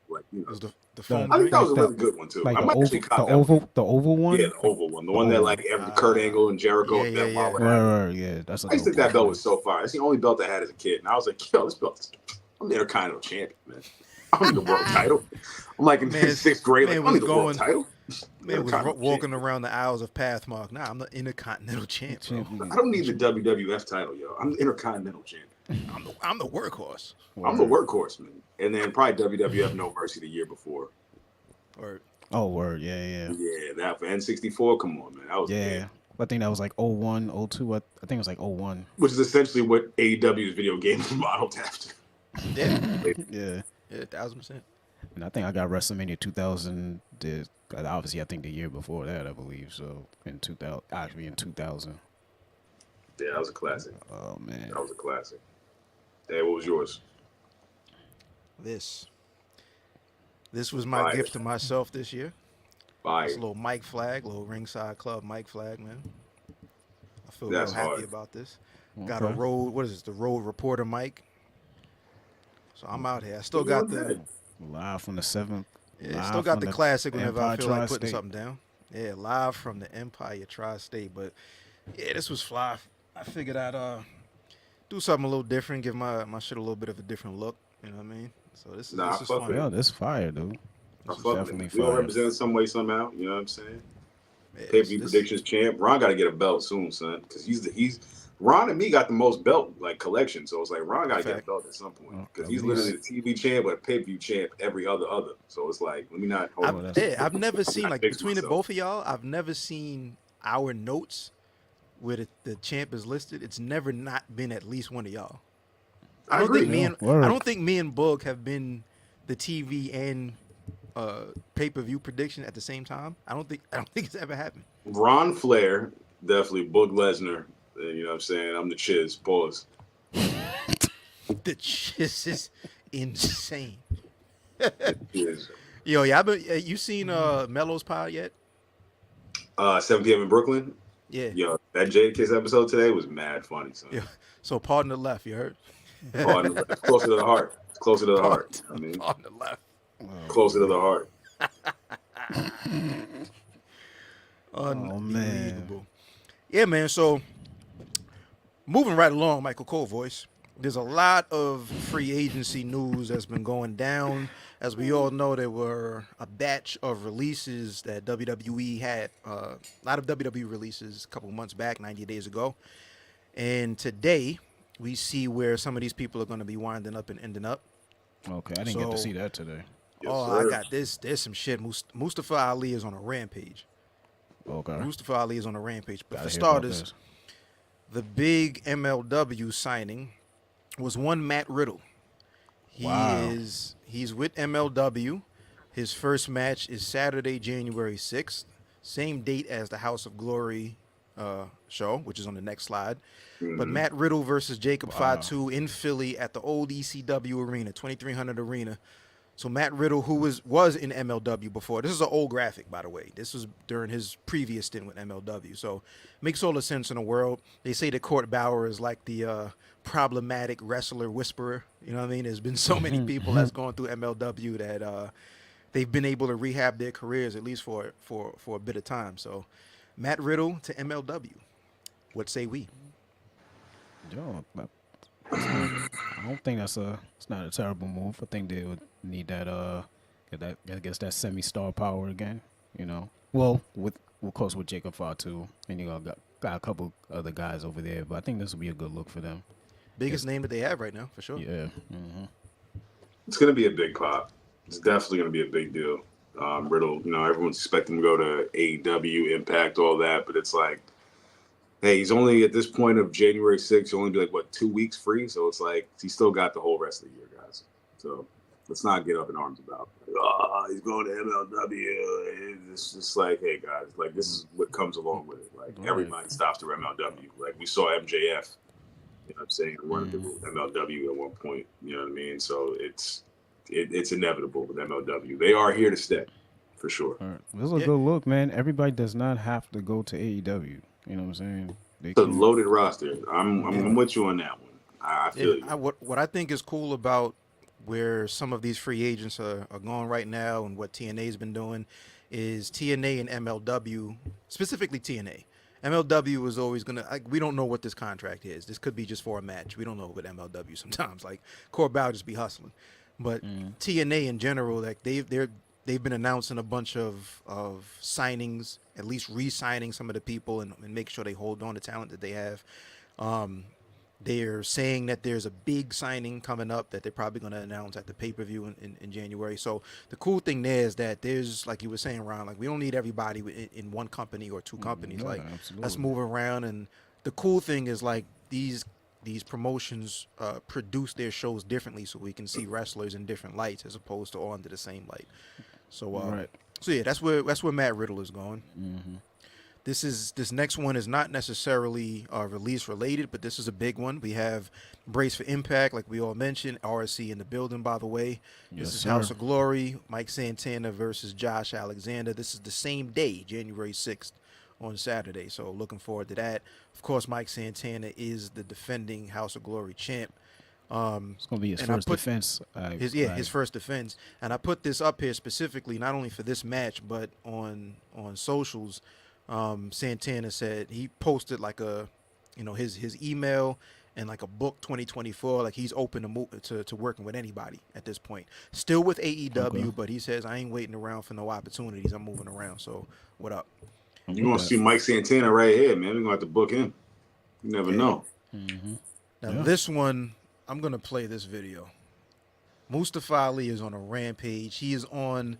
Like It was know, the phone. I think that was a the- really good one too. Like I the might actually oval, cop the that one. oval, the oval one. Yeah, the oval one, the one that like Kurt Angle and Jericho and yeah, Ben yeah. Waller had. Right, yeah, that's. I used to think that belt was so fire. It's the only belt I had as a kid, and I was like, yo, this belt. I'm the Intercontinental champion, man. I don't need the world title. I'm like in Man, sixth grade, like, I man don't need was the world title. Man was Intercontinental walking champion. around the aisles of Pathmark. Nah, I'm the Intercontinental champ, bro. I don't need the WWF title, yo. I'm the Intercontinental champion. I'm the workhorse. I'm the workhorse, man. And then probably WWF No Mercy the year before. Or Oh, word, yeah. Yeah, that for N64. Come on, man. That was Yeah. big. I think that was like 01, 02. I think it was like 01. Which is essentially what AEW's video game was modeled after. yeah, Yeah. 1000%. And I think I got WrestleMania 2000. Obviously, I think the year before that, I believe. So in 2000, actually in 2000. Yeah, that was a classic. Oh man. That was a classic. Hey, what was yours? This was my Fire. gift to myself this year. Fire. It's a little mic flag, little ringside club mic flag, man. I feel That's real happy hard. about this. Got a Okay. road, what is this, the road reporter mic. So I'm out here. I still got the Live from the 7th. Yeah, still got the classic whenever I Empire feel like putting Tri-State. something down. Yeah, live from the Empire Tri-State. But yeah, this was fly. I figured I'd do something a little different, give my shit a little bit of a different look. You know what I mean? So this is Nah, this I is fuck fun. with Yeah, this fire, dude. I This is fuck with definitely it. We all fire. represent in some way, somehow. You know what I'm saying? Yeah, Pay-per-view predictions champ. Ron got to get a belt soon, son, because he's Ron and me got the most belt like collection. So it's like Ron got to get a Fact. belt at some point Well, because at he's least- literally the TV champ, but a pay-per-view champ every other. So it's like, let me not hold on. I've never seen like fix between the myself. both of y'all. I've never seen our notes where the champ is listed. It's never not been at least one of y'all. I agree. Word. I don't think me and Boog have been the TV and pay-per-view prediction at the same time. I don't think it's ever happened. Ron Flair, definitely Boog Lesnar. You know what I'm saying? I'm the Chiz. Pause. The chiz is insane. Chiz. Yo, yeah, you seen Mello's pod yet? 7 p.m. in Brooklyn. Yeah. Yo, that Jada Kiss episode today was mad funny, son. Yeah. So pardon the left, you heard? Pardon the- closer to the heart. Closer to the heart. I mean, Pardon the left. closer to the heart. Unbelievable. Yeah, man. So moving right along, Michael Cole voice. There's a lot of free agency news that's been going down. As we all know, there were a batch of releases that WWE had, a lot of WWE releases a couple months back, 90 days ago. And today, we see where some of these people are going to be winding up and ending up. Okay, I didn't get to So- see that today. Yes, Oh, sir. I got this. There's some shit. Mustafa Ali is on a rampage. Okay, Mustafa Ali is on a rampage. But gotta for hear about starters, this. the big MLW signing was one Matt Riddle. Wow. He's with MLW. His first match is Saturday, January 6th, same date as the House of Glory show, which is on the next slide. But Matt Riddle versus Jacob Fatu in Philly at the old ECW arena, 2300 arena. So Matt Riddle, who was in MLW before, this is an old graphic, by the way. This was during his previous stint with MLW. So makes all the sense in the world. They say that Court Bauer is like the problematic wrestler whisperer. You know what I mean? There's been so many people that's gone through MLW that they've been able to rehab their careers at least for a bit of time. So Matt Riddle to MLW. What say we? Yo, I don't think it's not a terrible move. I think they would need that get that, I guess, that semi-star power again. You know, well, of course with Jacob Fatu, and you know got a couple other guys over there, but I think this will be a good look for them. Biggest name that they have right now, for sure. Yeah. It's going to be a big pop. It's definitely going to be a big deal. Riddle, you know, everyone's expecting him to go to AEW, Impact, all that, but it's like, hey, he's only at this point of January 6th, he'll only be like, what, 2 weeks free? So it's like, he's still got the whole rest of the year, guys. So let's not get up in arms about it. Like, oh, he's going to MLW. It's just like, hey, guys, like, this is what comes along with it. Like, everybody stops through MLW. Like, we saw MJF, you know what I'm saying, run through MLW at one point, you know what I mean? So it's inevitable with MLW. They are here to stay, for sure. All right. This is a good look, man. Everybody does not have to go to AEW. You know what I'm saying? They It's a can- loaded roster. I'm with you on that one. I feel you. What I think is cool about where some of these free agents are going right now and what TNA's been doing is TNA and MLW, specifically TNA. MLW is always going to, we don't know what this contract is. This could be just for a match. We don't know with MLW sometimes. Like, Corbell just be hustling. But TNA in general, like they've been announcing a bunch of signings, at least re-signing some of the people and make sure they hold on to talent that they have. They're saying that there's a big signing coming up that they're probably going to announce at the pay-per-view in January. So the cool thing there is that there's, like you were saying, Ron, like we don't need everybody in one company or two companies. Yeah, like absolutely. let's move around. And the cool thing is like these promotions produce their shows differently, so we can see wrestlers in different lights as opposed to all under the same light. So Right. So yeah, that's where Matt Riddle is going. This next one is not necessarily release related, but this is a big one. We have Brace for Impact, like we all mentioned. RSC in the building, by the way. This Yes, is sir. House of Glory. Mike Santana versus Josh Alexander. This is the same day, January 6th, on Saturday. So looking forward to that. Of course, Mike Santana is the defending House of Glory champ. It's gonna be his and I first put- defense. His first defense. And I put this up here specifically not only for this match, but on socials. Santana said he posted like his email and like a book 2024, like he's open to working with anybody at this point. Still with AEW, but he says I ain't waiting around for no opportunities. I'm moving around. So what up? You're going to see Mike Santana right here, man. We're going to have to book him. You never know. Now this one, I'm gonna play this video. Mustafa Ali is on a rampage. He is on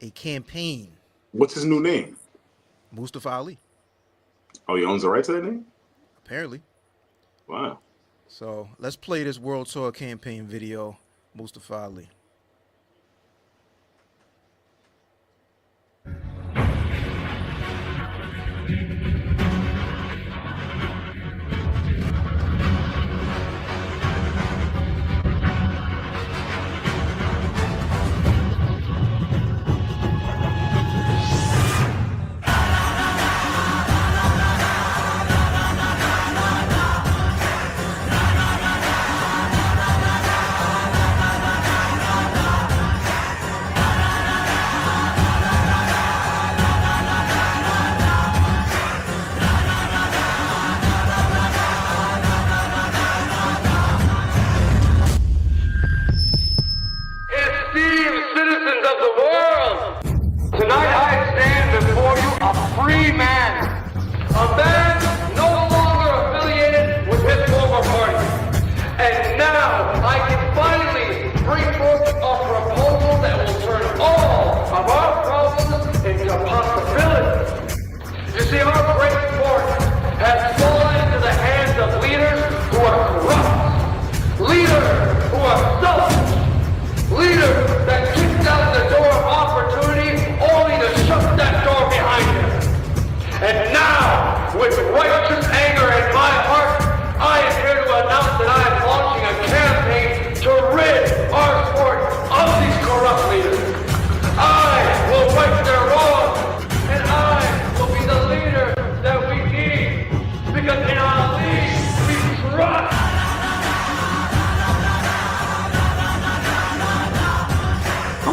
a campaign. What's his new name? Mustafa Ali, Oh, he owns the right to that name? apparently. Wow. So let's play this World Tour campaign video. Mustafa Ali.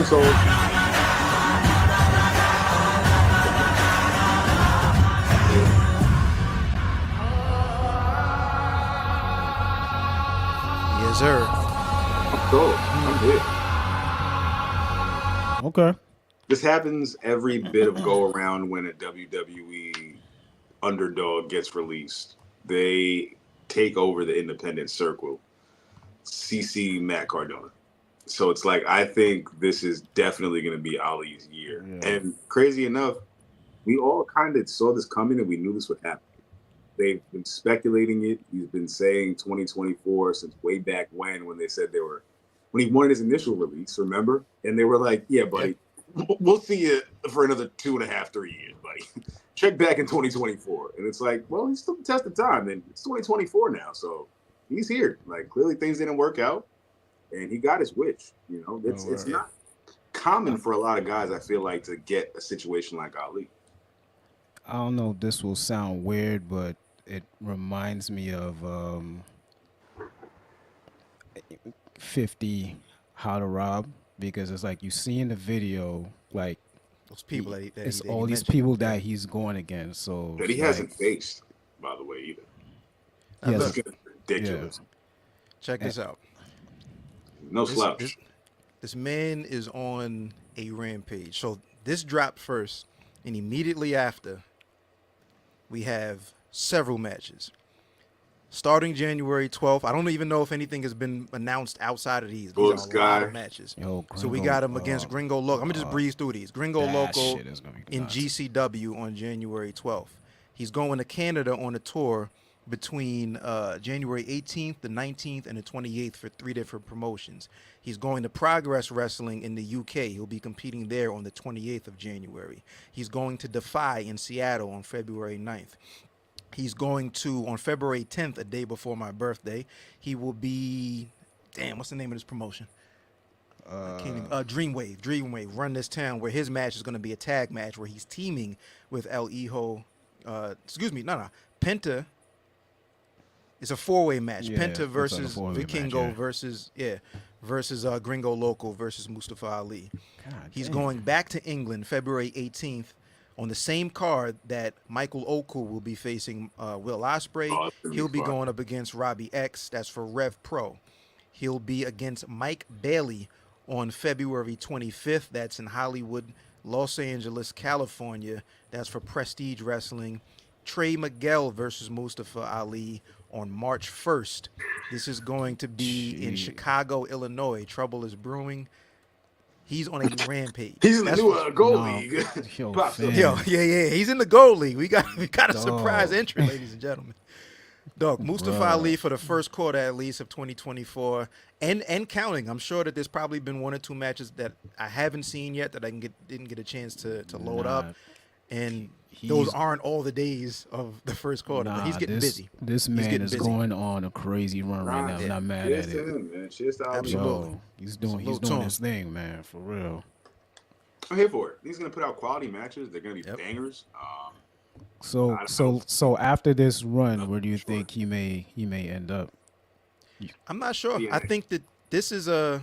sold. Yes, sir. I'm sold. I'm here. Okay. This happens every bit of go around when a WWE underdog gets released. They take over the independent circle. CC Matt Cardona. So it's like I think this is definitely going to be Ali's year. Yeah. And crazy enough, we all kind of saw this coming and we knew this would happen. They've been speculating it. He's been saying 2024 since way back when they said when he wanted his initial release, remember? And they were like, yeah, buddy, we'll see you for another 2.5, 3 years, buddy. Check back in 2024. And it's like, well, he's still the test of time. And it's 2024 now. So he's here. Like, clearly things didn't work out. And he got his wish. You know, it's not common for a lot of guys, I feel like, to get a situation like Ali. I don't know if this will sound weird, but it reminds me of 50 How to Rob, because it's like you see in the video, like Those people it's all these people that he's going against. So That he hasn't faced, by the way, either. Yeah, That's look, ridiculous. check this out. No slouch. This man is on a rampage. So this dropped first, and immediately after, we have several matches. Starting January 12th, I don't even know if anything has been announced outside of these. These are a lot of matches. So we got him against Gringo Loco. I'm going to just breeze through these. Gringo Loco in GCW on January 12th. He's going to Canada on a tour between January 18th, the 19th, and the 28th for 3 different promotions. He's going to Progress Wrestling in the UK. He'll be competing there on the 28th of January. He's going to Defy in Seattle on February 9th. He's going to, on February 10th, a day before my birthday, he will be, what's the name of this promotion? Dreamwave, Run This Town, where his match is going to be a tag match where he's teaming with El Hijo, Penta. It's a 4-way match. Yeah, Penta versus Vikingo versus Gringo Loco versus Mustafa Ali. He's going back to England February 18th on the same card that Michael Oku will be facing Will Ospreay. He'll be going up against Robbie X. That's for Rev Pro. He'll be against Mike Bailey on February 25th. That's in Hollywood, Los Angeles, California. That's for Prestige Wrestling. Trey Miguel versus Mustafa Ali on March 1st. This is going to be in Chicago, Illinois. Trouble is brewing. He's on a rampage. He's in the new Gold League. He's in the Gold League. We got a surprise entry, ladies and gentlemen. Dog, Mustafa Ali for the first quarter at least of 2024 and counting. I'm sure that there's probably been 1 or 2 matches that I haven't seen yet that I didn't get a chance to load up. And those aren't all the days of the first quarter. But he's getting busy. This man is going on a crazy run right now. I'm not mad at it. Him, man. Cheers to Ali. Absolutely. He's doing his thing, man, for real. I'm here for it. He's gonna put out quality matches. They're gonna be bangers. So after this run, where do you think he may end up? I'm not sure. I think that this is I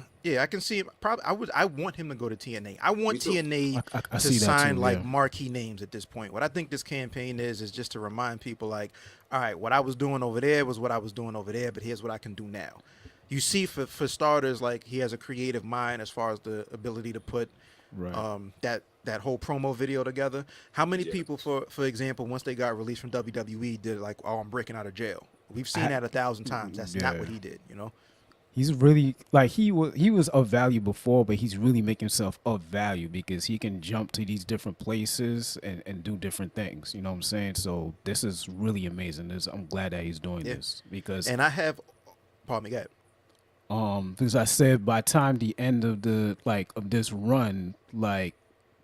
can see it. Probably, I want him to go to TNA. I want TNA to sign marquee names at this point. What I think this campaign is just to remind people, like, all right, what I was doing over there was what I was doing over there, but here's what I can do now. You see, for starters, like, he has a creative mind as far as the ability to put that whole promo video together. How many people, for example, once they got released from WWE, did like, oh, I'm breaking out of jail? We've seen that 1,000 times. That's not what he did, you know? He's really like he was of value before, but he's really making himself of value because he can jump to these different places and do different things. You know what I'm saying? So this is really amazing. I'm glad that he's doing this because. And I have, pardon me, go ahead. Because I said by the time the end of this run, like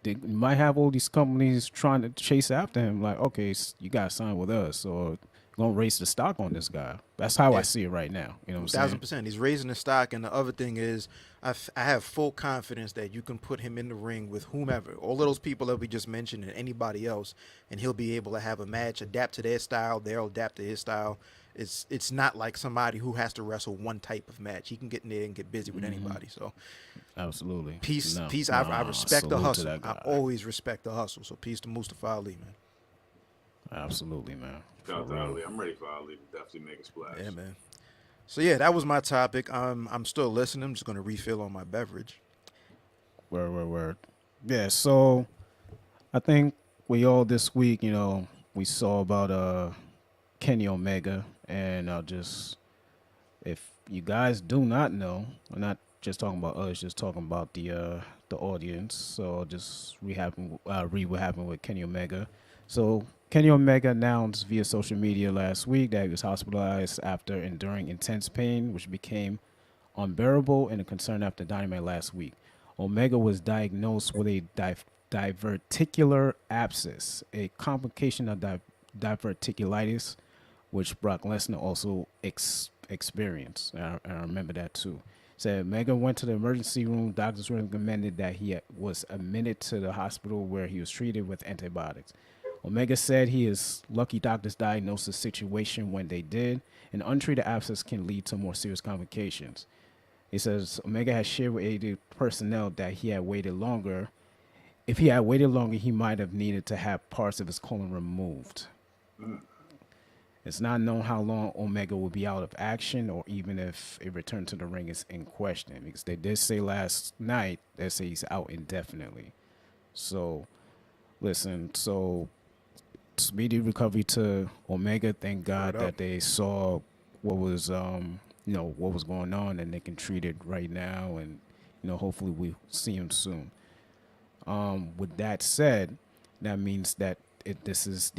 they might have all these companies trying to chase after him. Like, okay, you got to sign with us or gonna raise the stock on this guy. That's how I see it right now. You know what I'm saying? 1,000%. He's raising the stock, and the other thing is, I have full confidence that you can put him in the ring with whomever, all of those people that we just mentioned, and anybody else, and he'll be able to have a match, adapt to their style. They'll adapt to his style. It's not like somebody who has to wrestle one type of match. He can get in there and get busy with anybody. So Absolutely. peace, No, peace. I nah, respect the salute to hustle. that I guy. always respect the hustle. So peace to Mustafa Ali, man. Absolutely, man. For Shout out to real. Ali. I'm ready for Ali to definitely make a splash. Yeah, man. So yeah, that was my topic. I'm still listening. I'm just gonna refill on my beverage. Word. Yeah, so I think we all this week, we saw about Kenny Omega, and I'll just, if you guys do not know, we're not just talking about us, just talking about the audience. So I'll just read what happened with Kenny Omega. So Kenny Omega announced via social media last week that he was hospitalized after enduring intense pain, which became unbearable and a concern after Dynamite last week. Omega was diagnosed with a diverticular abscess, a complication of diverticulitis, which Brock Lesnar also experienced. I remember that too. Said Omega went to the emergency room. Doctors recommended that he was admitted to the hospital where he was treated with antibiotics. Omega said he is lucky doctors diagnosed the situation when they did. An untreated abscess can lead to more serious complications. He says Omega has shared with AEW personnel that he had waited longer. If he had waited longer, he might have needed to have parts of his colon removed. It's not known how long Omega will be out of action or even if a return to the ring is in question, because they did say last night they say he's out indefinitely. So, listen, speedy recovery to Omega. Thank God Word up. that they saw what was what was going on and they can treat it right now, and hopefully we see him soon. With that said, that means that this is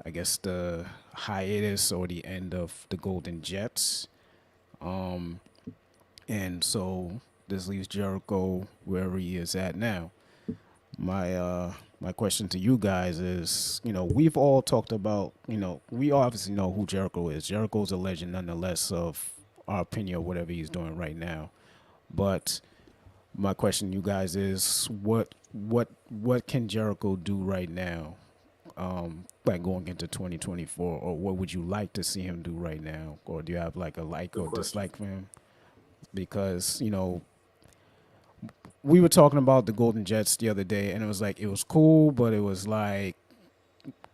I guess the hiatus or the end of the Golden Jets. And so this leaves Jericho wherever he is at now. My question to you guys is, we've all talked about, we obviously know who Jericho is. Jericho's a legend nonetheless of our opinion of whatever he's doing right now. But my question to you guys is what can Jericho do right now? Like going into 2024, or what would you like to see him do right now? Or do you have like a like Good or question. dislike for him? Because, we were talking about the Golden Jets the other day, and it was like it was cool, but it was like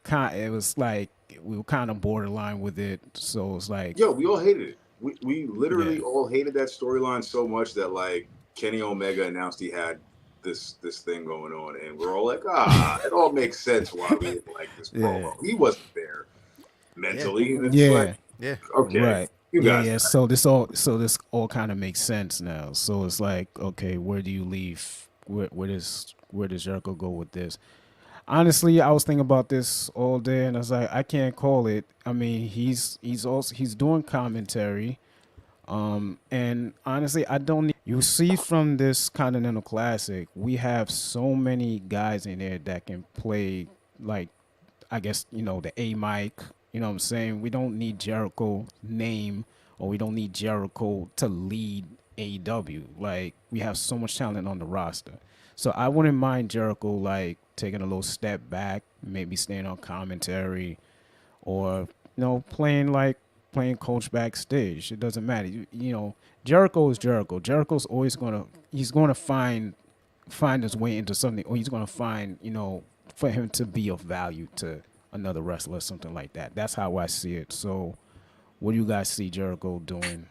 we were kind of borderline with it. So it's like, Yo, we all hated it. We literally Yeah. all hated that storyline so much that like Kenny Omega announced he had this thing going on, and we're all like, it all makes sense why we didn't like this yeah, promo. He wasn't there Yeah, mentally, and it's like, yeah, yeah. okay, right, you yeah, guys, yeah. So this all kind of makes sense now. So it's like, okay, where do you leave? Where does Jericho go with this? Honestly, I was thinking about this all day, and I was like, I can't call it. I mean, he's doing commentary. And honestly, I don't need. You see, from this Continental Classic, we have so many guys in there that can play, like, I guess, the A mic. You know what I'm saying? We don't need Jericho name, or we don't need Jericho to lead AEW. Like, we have so much talent on the roster. So I wouldn't mind Jericho, like, taking a little step back, maybe staying on commentary, or playing coach backstage. It doesn't matter. Jericho is Jericho. Jericho's always gonna find his way into something, or he's gonna find for him to be of value to another wrestler, something like that. That's how I see it. So, what do you guys see Jericho doing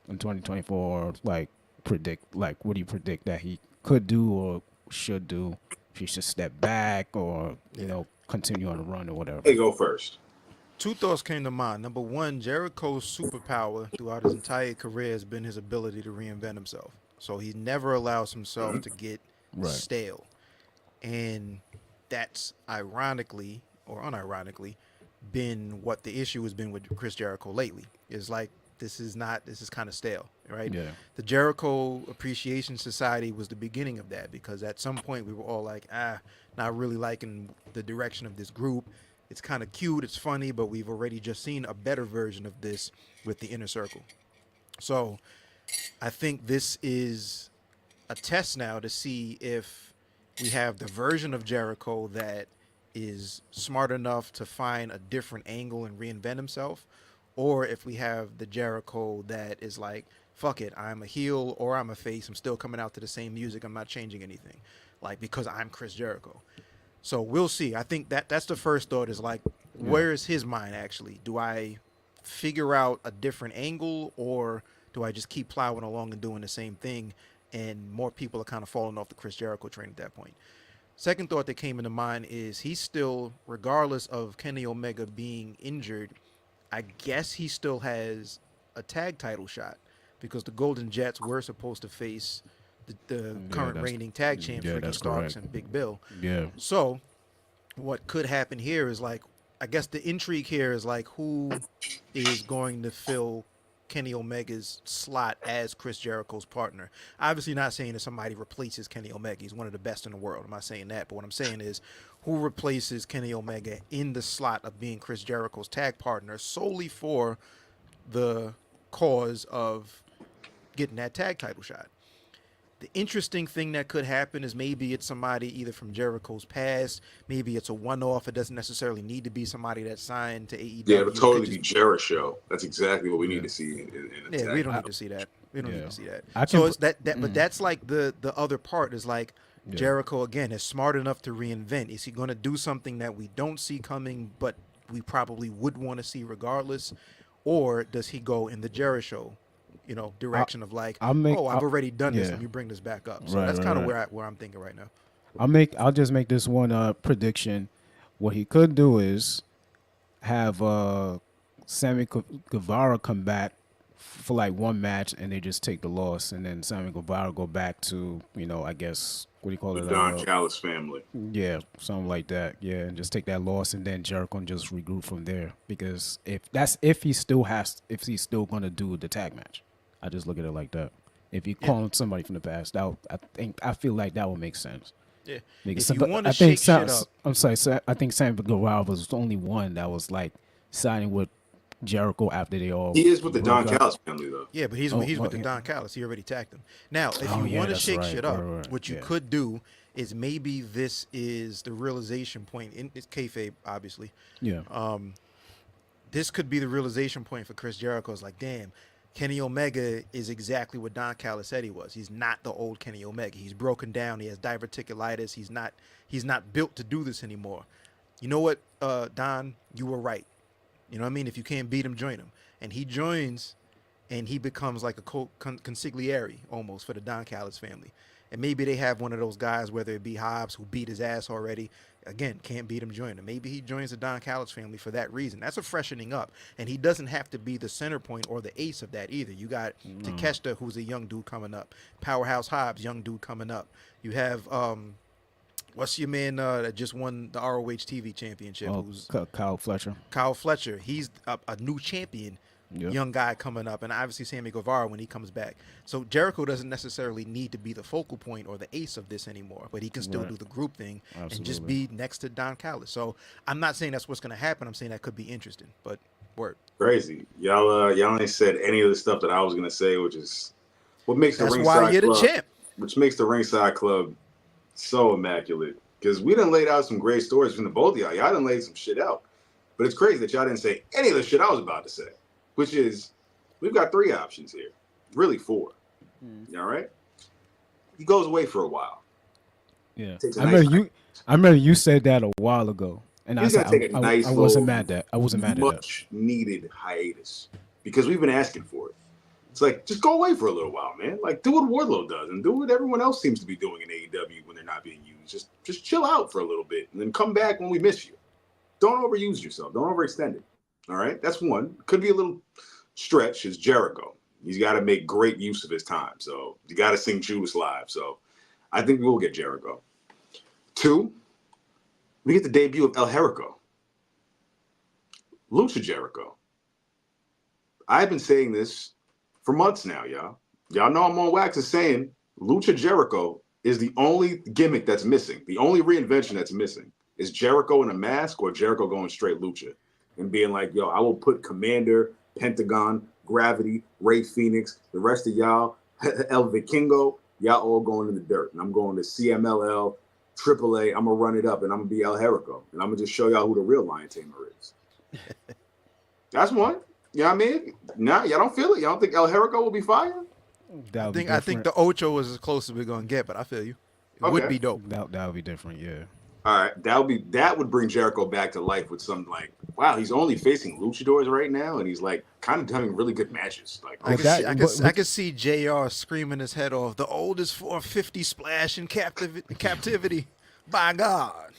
in 2024? Or what do you predict that he could do or should do? If he should step back or Yeah. continue on the run or whatever. hey, go first. Two thoughts came to mind. Number one, Jericho's superpower throughout his entire career has been his ability to reinvent himself. So he never allows himself to get Right. stale. And that's ironically or unironically been what the issue has been with Chris Jericho lately. Is like this is kind of stale, right? Yeah. The Jericho Appreciation Society was the beginning of that because at some point we were all like, not really liking the direction of this group. It's kind of cute, it's funny, but we've already just seen a better version of this with the Inner Circle. So I think this is a test now to see if we have the version of Jericho that is smart enough to find a different angle and reinvent himself, or if we have the Jericho that is like, fuck it, I'm a heel or I'm a face. I'm still coming out to the same music. I'm not changing anything, like because I'm Chris Jericho. So we'll see. I think that's the first thought is like, Yeah. where is his mind actually? Do I figure out a different angle, or do I just keep plowing along and doing the same thing? And more people are kind of falling off the Chris Jericho train at that point. Second thought that came into mind is he's still, regardless of Kenny Omega being injured, I guess he still has a tag title shot because the Golden Jets were supposed to face the current that's- reigning tag champs, yeah, Ricky that's Starks correct. and Big Bill. Yeah. So what could happen here is like, I guess the intrigue here is like who is going to fill Kenny Omega's slot as Chris Jericho's partner. Obviously not saying that somebody replaces Kenny Omega. He's one of the best in the world. I'm not saying that, but what I'm saying is who replaces Kenny Omega in the slot of being Chris Jericho's tag partner solely for the cause of getting that tag title shot. The interesting thing that could happen is maybe it's somebody either from Jericho's past, maybe it's a one-off. It doesn't necessarily need to be somebody that's signed to AEW. Yeah, it'll It could totally just- be Jericho. That's exactly what we Yeah. need to see in a Yeah, tag. we don't need to see that. We don't Yeah. need to see that. I So can it's but that's like the other part is like Yeah. Jericho again is smart enough to reinvent. Is he going to do something that we don't see coming, but we probably would want to see regardless, or does he go in the Jericho, direction of like, I've already done this. yeah. Let me bring this back up. So Right, that's right, kind of right. where I'm thinking right now. I'll just make this one prediction. What he could do is have Sammy Guevara come back for like one match and they just take the loss, and then Sammy Guevara go back to, I guess, what do you call The it? Don Callis family. Yeah, something like that. Yeah, and just take that loss, and then Jericho can just regroup from there. Because if he's still gonna do the tag match, I just look at it like that. If you call somebody from the past, I feel like that would make sense. Yeah. Because If you want to I think shake shit up, I'm sorry, I think Sammy Guevara was the only one that was like signing with Jericho after they all. He is with the Don broke up. Callis family, though. yeah, but he's with the Don Callis. He already tagged him. Now, if you want to that's shake right. shit up, Right, what you yeah. could do is maybe this is the realization point. It's kayfabe, obviously. Yeah. This could be the realization point for Chris Jericho. It's like, damn, Kenny Omega is exactly what Don Callis said he was. He's not the old Kenny Omega. He's broken down. He has diverticulitis. He's not built to do this anymore. You know what, Don? You were right. You know what I mean? If you can't beat him, join him. And he joins, and he becomes like a consigliere almost for the Don Callis family. And maybe they have one of those guys, whether it be Hobbs, who beat his ass already. Again, can't beat him, join him. Maybe he joins the Don Callis family for that reason. That's a freshening up. And he doesn't have to be the center point or the ace of that either. You got Takeshita, who's a young dude coming up. Powerhouse Hobbs, young dude coming up. You have, what's your man that just won the ROH TV championship? Who's Kyle Fletcher. Kyle Fletcher. He's a new champion. Yep. Young guy coming up, and obviously Sammy Guevara when he comes back. So Jericho doesn't necessarily need to be the focal point or the ace of this anymore, but he can still do the group thing and just Absolutely. be next to Don Callis. So I'm not saying that's what's going to happen. I'm saying that could be interesting, but word. Crazy. Y'all ain't said any of the stuff that I was gonna say, which is what makes That's the ringside why you're the club, champ. which makes the ringside club so immaculate. Because we done laid out some great stories from the both of y'all. Y'all done laid some shit out. But it's crazy that y'all didn't say any of the shit I was about to say, which is we've got 3 options here. Really 4. All right? He goes away for a while. Yeah. Takes a I nice remember you said that a while ago, and He's I gonna said take a I nice wasn't little, mad at. I wasn't mad at that. much needed hiatus because we've been asking for it. It's like, just go away for a little while, man. Like, do what Wardlow does and do what everyone else seems to be doing in AEW when they're not being used. Just chill out for a little bit and then come back when we miss you. Don't overuse yourself. Don't overextend it. All right? That's one. Could be a little stretch is Jericho. He's got to make great use of his time. So you got to sing Judas live. So I think we will get Jericho. 2, we get the debut of El Jericho. Lucha Jericho. I've been saying this for months now, y'all. Y'all know I'm on wax is saying Lucha Jericho is the only gimmick that's missing. The only reinvention that's missing is Jericho in a mask or Jericho going straight Lucha and being like, yo, I will put Commander, Pentagon, Gravity, Ray Phoenix, the rest of y'all, El Vikingo, y'all all going in the dirt. And I'm going to CMLL, AAA. I'm going to run it up and I'm going to be El Jericho. And I'm going to just show y'all who the real Lion Tamer is. That's one. You know what I mean? Nah, y'all don't feel it. Y'all don't think El Jericho will be fire? That would be I think different. the Ocho is as close as we're gonna get, but I feel you. It would Okay. be dope. That would be different. Yeah. All right, that would bring Jericho back to life with some like, wow, he's only facing luchadors right now, and he's like kind of having really good matches. Like, I Well, could see, that but I could see Jr. screaming his head off. The oldest 450 splash in captivity. By God.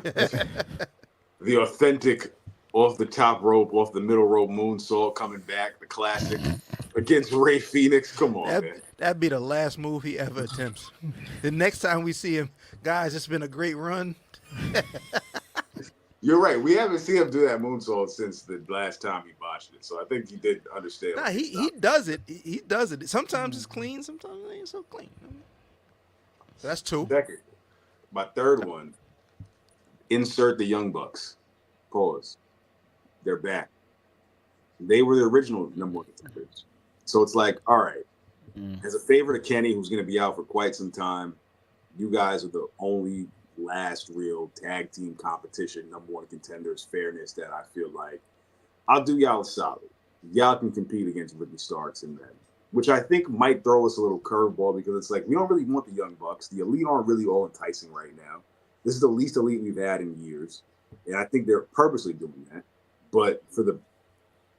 the authentic off the top rope, off the middle rope moonsault coming back, the classic against Ray Phoenix. Come on, man. That'd be the last move he ever attempts. The next time we see him, guys, it's been a great run. You're right. We haven't seen him do that moonsault since the last time he botched it. So I think he did understand. Nah, he does it. He does it. Sometimes it's clean, sometimes it ain't so clean. So that's two. Second, my third one. Insert the Young Bucks. Pause. They're back. They were the original number one contenders. So it's like, all right, as a favor to Kenny, who's going to be out for quite some time, you guys are the only last real tag team competition number one contenders. Fairness that I feel like I'll do y'all a solid. Y'all can compete against Ricky Starks and them, which I think might throw us a little curveball because it's like we don't really want the Young Bucks. The Elite aren't really all enticing right now. This is the least Elite we've had in years, and I think they're purposely doing that. But for the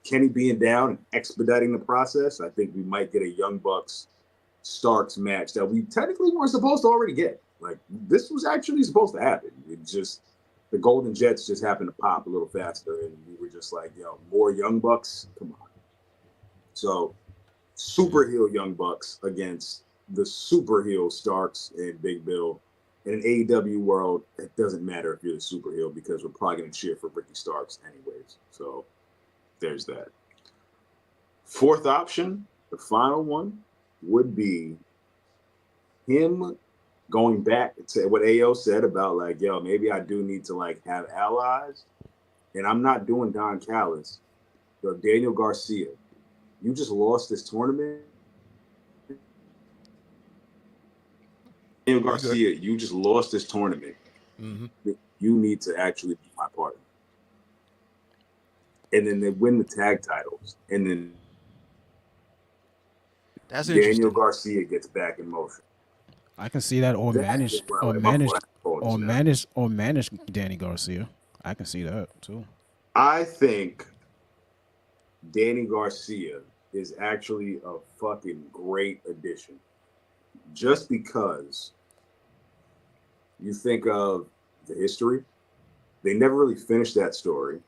Kenny being down and expediting the process, I think we might get a Young Bucks Starks match that we technically weren't supposed to already get. Like, this was actually supposed to happen. It just, the Golden Jets just happened to pop a little faster, and we were just like, yo, more Young Bucks? Come on. So, super heel Young Bucks against the super heel Starks and Big Bill. In an AEW world, it doesn't matter if you're the super heel because we're probably going to cheer for Ricky Starks anyways. So, there's that. Fourth option, the final one, would be him going back to what AO said about like, yo, maybe I do need to like have allies. And I'm not doing Don Callis. Yo, Daniel Garcia, you just lost this tournament. Daniel Garcia, you just lost this tournament. Mm-hmm. You need to actually be my partner. And then they win the tag titles. And then That's Daniel interesting. Garcia gets back in motion. I can see that or manage Danny Garcia. I can see that too. I think Danny Garcia is actually a fucking great addition. Just because you think of the history, they never really finished that story.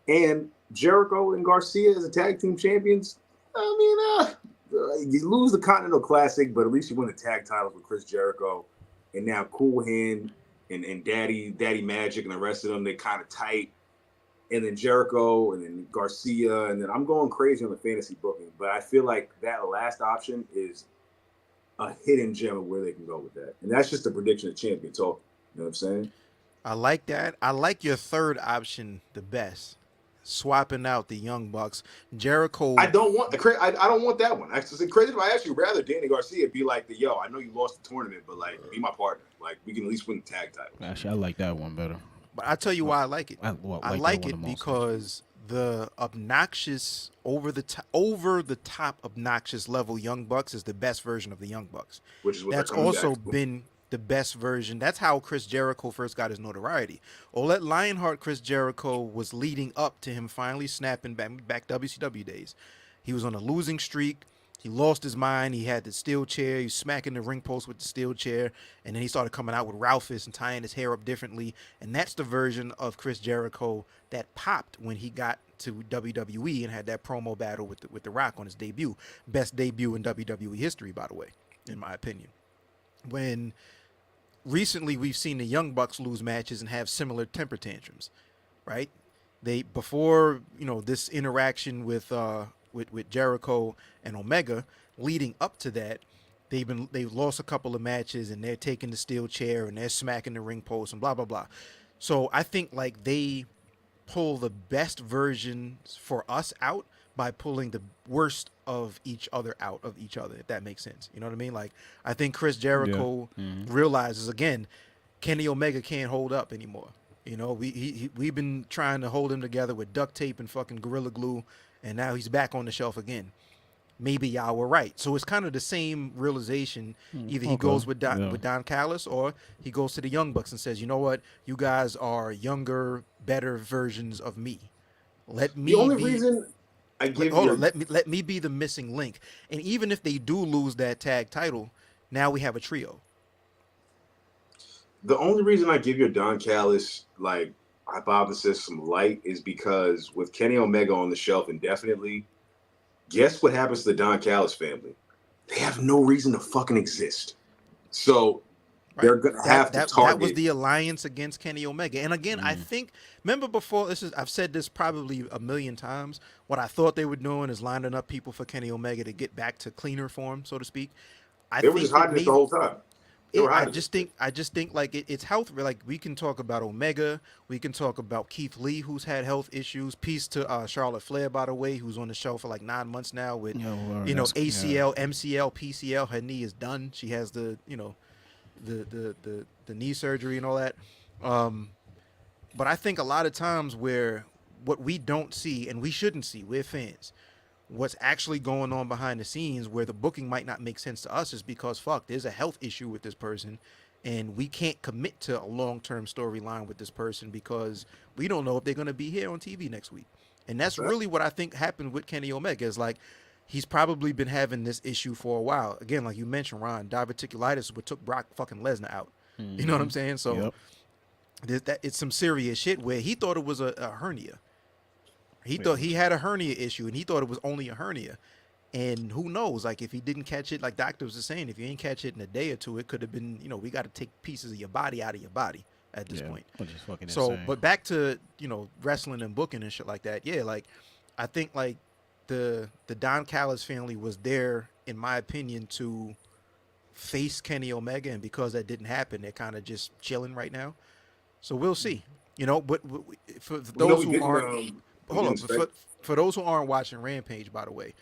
And Jericho and Garcia as a tag team champions, I mean, you lose the Continental Classic, but at least you win the tag titles with Chris Jericho. And now Cool Hand and Daddy Magic and the rest of them, they kind of tight. And then Jericho and then Garcia. And then I'm going crazy on the fantasy booking. But I feel like that last option is a hidden gem of where they can go with that. And that's just a prediction of champion talk. You know what I'm saying? I like that. I like your third option the best. Swapping out the Young Bucks. Jericho. I don't want that one. Actually, crazy if I ask you, rather Danny Garcia be like the yo, I know you lost the tournament, but like be my partner. Like we can at least win the tag title. Actually, I like that one better. But I tell you why I like it. I like it the most, because the obnoxious over the top obnoxious level Young Bucks is the best version of the Young Bucks. Which is what that's also been the best version. That's how Chris Jericho first got his notoriety. Olet Lionheart Chris Jericho was leading up to him finally snapping back WCW days. He was on a losing streak. He lost his mind. He had the steel chair. He was smacking the ring post with the steel chair. And then he started coming out with Ralphus and tying his hair up differently. And that's the version of Chris Jericho that popped when he got to WWE and had that promo battle with the Rock on his debut. Best debut in WWE history, by the way, in my opinion. When recently we've seen the Young Bucks lose matches and have similar temper tantrums, right? They before this interaction with Jericho and Omega, leading up to that, they've lost a couple of matches and they're taking the steel chair and they're smacking the ring post and blah blah blah. So I think like they pull the best versions for us out by pulling the worst of each other out of each other, if that makes sense. You know what I mean? Like, I think Chris Jericho realizes, again, Kenny Omega can't hold up anymore. You know, we've been trying to hold him together with duct tape and fucking gorilla glue, and now he's back on the shelf again. Maybe y'all were right. So it's kind of the same realization. Either he Okay. goes with Yeah. Don Callis, or he goes to the Young Bucks and says, you know what, you guys are younger, better versions of me. Let The me only be. reason I give Hold on. your Let me be the missing link. And even if they do lose that tag title, now we have a trio. the only reason I give your Don Callis like hypothesis some light is because with Kenny Omega on the shelf indefinitely, guess what happens to the Don Callis family? They have no reason to fucking exist. So Right. they're gonna That have to that that was target. the alliance against Kenny Omega. And again, I think remember before this is I've said this probably a million times. What I thought they were doing is lining up people for Kenny Omega to get back to cleaner form, so to speak. I They were just think that hiding this the maybe whole time. They were hiding this. I just think like it's health. Like we can talk about Omega, we can talk about Keith Lee, who's had health issues. Peace to Charlotte Flair, by the way, who's on the show for like 9 months now with Yeah, well, ACL, MCL, PCL. Her knee is done. She has the knee surgery and all that. But I think a lot of times where what we don't see and we shouldn't see, we're fans. What's actually going on behind the scenes where the booking might not make sense to us is because fuck, there's a health issue with this person and we can't commit to a long-term storyline with this person because we don't know if they're going to be here on TV next week. And that's really what I think happened with Kenny Omega is like he's probably been having this issue for a while. Again, like you mentioned, Ron, diverticulitis is what took Brock fucking Lesnar out. You know what I'm saying? So that it's some serious shit where he thought it was a hernia. He thought he had a hernia issue and he thought it was only a hernia. And who knows, like if he didn't catch it, like doctors are saying, if you ain't catch it in a day or two, it could have been, we got to take pieces of your body out of your body at this point. Which is fucking So, insane. but back to, wrestling and booking and shit like that. Yeah, like I think like the Don Callis family was there, in my opinion, to face Kenny Omega. And because that didn't happen, they're kind of just chilling right now. So we'll see. But for those who aren't, hold on, for those who aren't watching Rampage, by the way,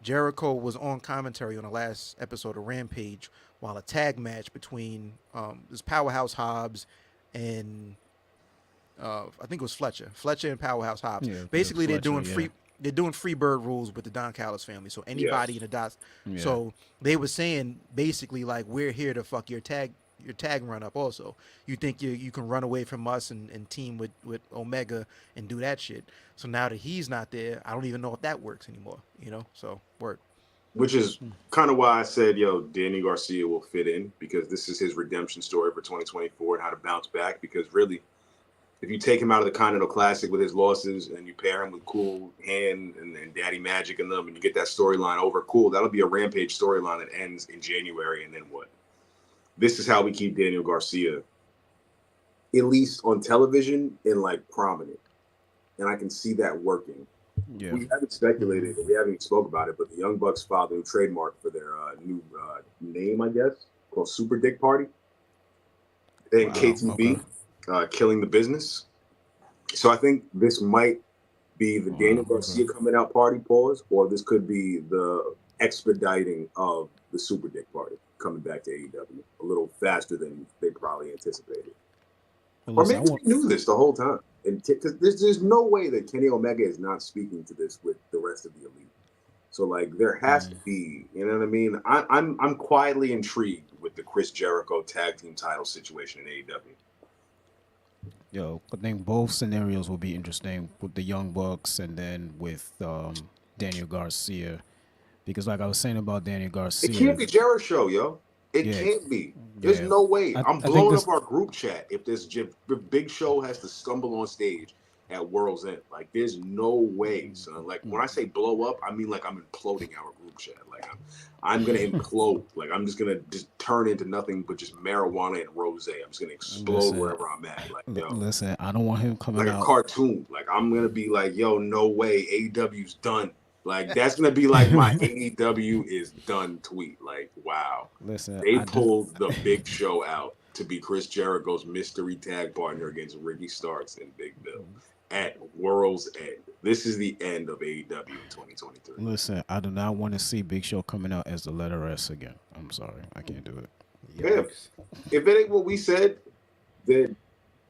Jericho was on commentary on the last episode of Rampage while a tag match between this Powerhouse Hobbs and I think it was Fletcher and Powerhouse Hobbs. Yeah, Basically, they're Fletcher, doing free bird rules with the Don Callis family. So anybody in the dots. Yeah. So they were saying basically like we're here to fuck your tag run up also. You think you can run away from us and team with Omega and do that shit. So now that he's not there, I don't even know if that works anymore, So work. Which is kind of why I said, Danny Garcia will fit in because this is his redemption story for 2024 and how to bounce back. Because really, if you take him out of the Continental Classic with his losses and you pair him with Cool Hand and Daddy Magic and them and you get that storyline over, cool. That'll be a Rampage storyline that ends in January. And then what? This is how we keep Daniel Garcia, at least on television, in like prominent. And I can see that working. Yeah. We haven't speculated, we haven't even spoke about it, but the Young Bucks filed a new trademark for their new name, I guess, called Super Dick Party. And KTB, Killing the Business. So I think this might be the Daniel Garcia coming out party pause, or this could be the expediting of the Super Dick Party coming back to AEW a little faster than they probably anticipated. Well, or maybe we knew this the whole time. Because there's no way that Kenny Omega is not speaking to this with the rest of the elite. So like there has to be, you know what I mean? I'm quietly intrigued with the Chris Jericho tag team title situation in AEW. I think both scenarios will be interesting with the Young Bucks and then with Daniel Garcia. Because like I was saying about Daniel Garcia. It can't be Jericho, yo. It can't be. There's no way. I'm blowing up our group chat if this Big Show has to stumble on stage at World's End. Like, there's no way, son. Like, when I say blow up, I mean like I'm imploding our group chat. Like, I'm gonna implode. Like, I'm just gonna turn into nothing but just marijuana and rose. I'm just gonna explode wherever I'm at. Like, yo. Listen, I don't want him coming like out a cartoon. Like, I'm gonna be like, yo, no way, AEW's done. Like, that's going to be like my AEW is done tweet. Like, wow. Listen, they pulled the Big Show out to be Chris Jericho's mystery tag partner against Ricky Starks and Big Bill at World's End. This is the end of AEW in 2023. Listen, I do not want to see Big Show coming out as the letter S again. I'm sorry. I can't do it. Yeah. If it ain't what we said, then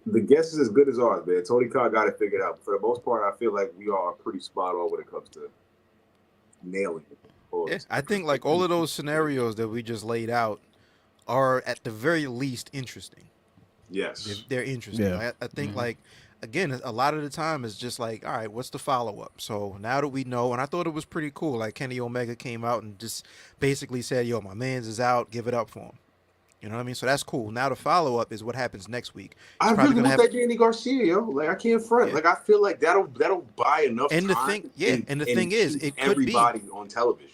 The guess is as good as ours, man. Tony Khan got it figured out. For the most part, I feel like we are pretty spot on when it comes to nailing it. Yeah, I think like all of those scenarios that we just laid out are at the very least interesting. Yes. They're interesting. Yeah. I think like again, a lot of the time it's just like, all right, what's the follow up? So now that we know, and I thought it was pretty cool. Like Kenny Omega came out and just basically said, "Yo, my man's is out. Give it up for him." You know what I mean? So that's cool. Now the follow up is what happens next week. I really want that Danny Garcia, yo. Like I can't front. Yeah. Like I feel like that'll buy enough And the time. thing, and the thing is, keep it could be everybody on television.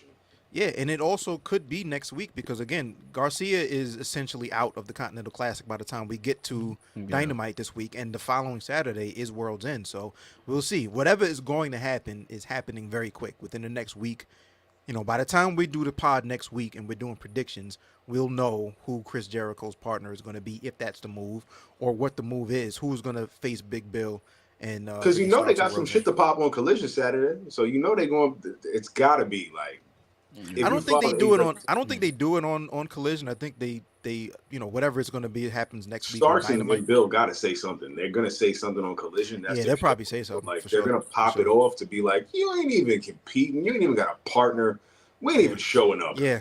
Yeah, and it also could be next week because again, Garcia is essentially out of the Continental Classic by the time we get to Dynamite this week, and the following Saturday is World's End. So we'll see. Whatever is going to happen is happening very quick within the next week. You know, by the time we do the pod next week and we're doing predictions, we'll know who Chris Jericho's partner is going to be, if that's the move, or what the move is, who's going to face Big Bill. And because you know they got some shit to pop on Collision Saturday, so you know they're going. It's got to be like. I don't think they do it on. I don't think they do it on Collision. I think they you know whatever it's going to be, it happens next week. Starks and Bill got to say something. They're going to say something on Collision. That's they'll probably say something. Like they're going to pop it off to be like, you ain't even competing. You ain't even got a partner. We ain't even showing up. Yeah,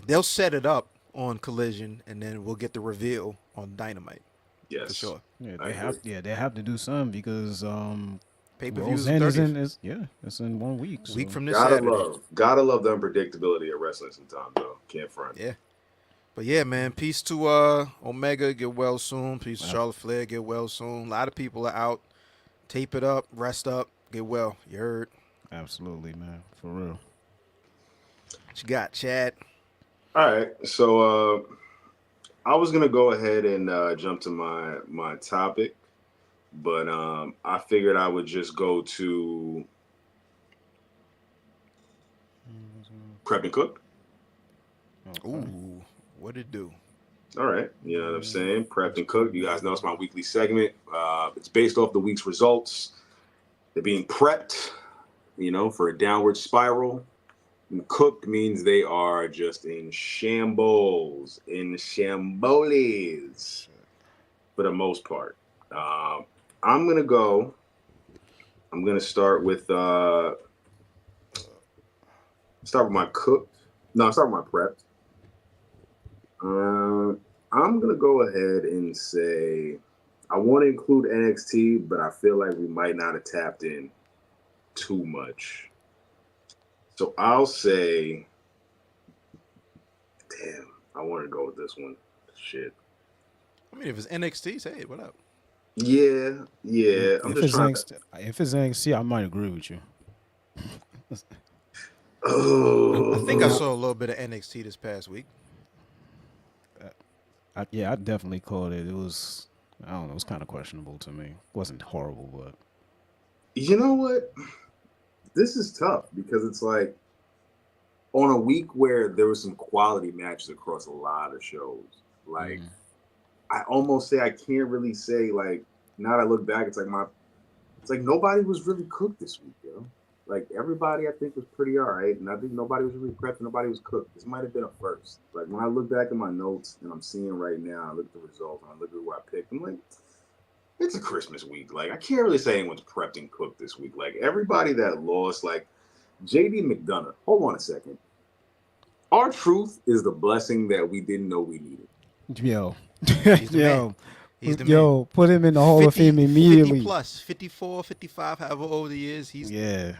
they'll set it up on Collision, and then we'll get the reveal on Dynamite. Yes, for sure. Yeah, they have to do something because pay-per-views it's in 1 week. So. Week from this Saturday. Gotta love the unpredictability of wrestling sometimes, though. Can't front. Yeah. But yeah, man, peace to Omega, get well soon. Peace to Charlotte Flair, get well soon. A lot of people are out. Tape it up, rest up, get well. You heard? Absolutely, man. For real. What you got, Chad? All right. So I was gonna go ahead and jump to my topic. But I figured I would just go to Prep and Cook. Ooh, what'd it do? All right. You know what I'm saying? Prep and Cook. You guys know it's my weekly segment. It's based off the week's results. They're being prepped, you know, for a downward spiral. And cooked means they are just in shambles, in shambles for the most part. I'm gonna start with my cooked. No, start with my prepped. I'm gonna go ahead and say I want to include NXT, but I feel like we might not have tapped in too much. So I'll say, damn, I want to go with this one. Shit. I mean, if it's NXT, say it. What up? Yeah. If it's NXT, I might agree with you. Oh, I think I saw a little bit of NXT this past week. I definitely called it. It was, I don't know, it was kind of questionable to me. It wasn't horrible, but. You know what? This is tough because it's like on a week where there was some quality matches across a lot of shows. Like, I almost say I can't really say, like, now that I look back, it's like nobody was really cooked this week, yo. Like, everybody I think was pretty all right, and I think nobody was really prepped, and nobody was cooked. This might have been a first. Like, when I look back at my notes and I'm seeing right now, I look at the results and I look at who I picked, I'm like, it's a Christmas week. Like, I can't really say anyone's prepped and cooked this week. Like, everybody that lost, like, JD McDonough. Hold on a second. R-Truth is the blessing that we didn't know we needed. Yo. He's the man. He's the man. Put him in the Hall of Fame immediately. 50 plus, 54, 55, however old he is. He's the man.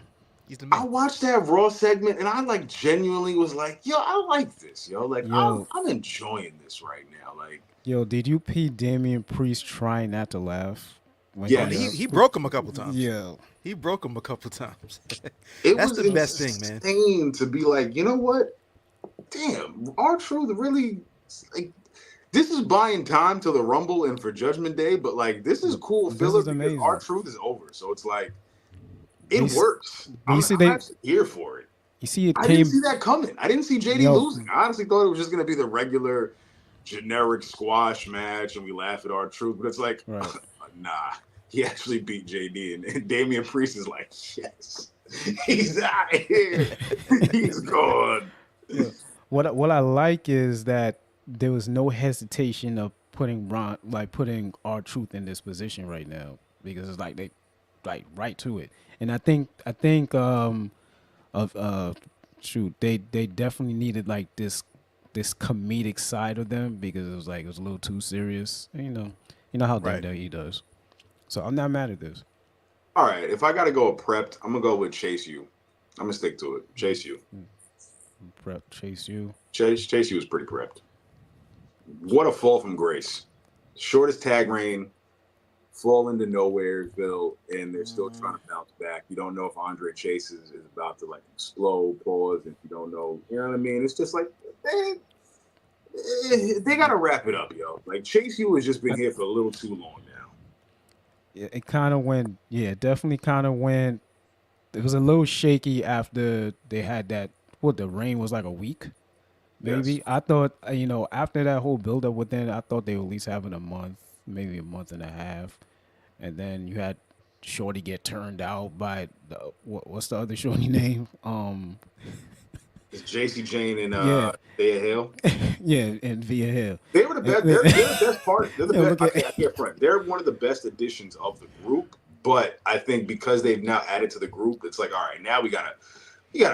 I watched that Raw segment, and I, like, genuinely was like, yo, I like this, yo. Like, I'm enjoying this right now. Like, yo, did you pee Damian Priest trying not to laugh? Yeah, he broke him a couple times. Yeah. He broke him a couple times. It That's was the best thing, man. insane to be like, you know what? Damn, R-Truth really, like, this is buying time till the Rumble and for Judgment Day, but, like, this is cool filler because R-Truth is over. So it's like, it works. I'm actually here for it. You see, I didn't see that coming. I didn't see JD losing. I honestly thought it was just going to be the regular generic squash match and we laugh at R-Truth, but it's like, nah, he actually beat JD, and Damian Priest is like, yes, he's out of here. He's gone. Yeah. What I like is that there was no hesitation of putting our truth in this position right now because it's like they like right to it, and I think of shoot they definitely needed like this comedic side of them because it was a little too serious. You know how Right. WWE does. So I'm not mad at this. All right, if I got to go prepped, I'm gonna go with Chase U. I'm gonna stick to it. Chase U. Prep Chase U. Chase U was pretty prepped. What a fall from grace. Shortest tag reign, fall into Nowhereville, and they're still trying to bounce back. You don't know if Andre Chase is about to like explode, pause, if you don't know. You know what I mean? It's just like, they got to wrap it up, yo. Like, Chase U has just been here for a little too long now. Yeah, it kind of went. Yeah, it definitely kind of went. It was a little shaky after they had that. What the reign was like a week, maybe. Yes. I thought after that whole build up within, I thought they were at least having a month, maybe a month and a half, and then you had Shorty get turned out by what's the other Shorty name? It's JC Jane and Yeah. Thea Hale. Yeah, and Via Hill. They were the best. They're the best part. They're the Yeah, best. look at- I can't front. They're one of the best additions of the group. But I think because they've now added to the group, it's like, all right, now you gotta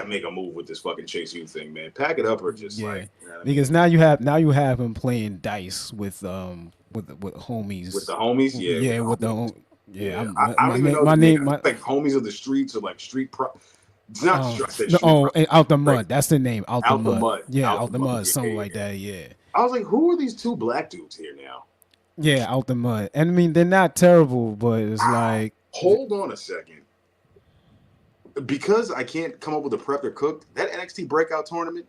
make a move with this fucking Chase U thing, man. Pack it up or just Yeah, like, you know what I mean? because now you have him playing dice with homies. With the homies, yeah. Yeah, with the homies. yeah. I don't even know my the name. like homies of the streets or like street pro. It's not I said street and Out the Mud. That's the name. Out the Mud. Yeah, Out Out the Mud. Something like that. Yeah. I was like, who are these two black dudes here now? Yeah, Out the Mud. And I mean, they're not terrible, but it's like. Hold on a second. Because I can't come up with a prep or cook, that NXT breakout tournament,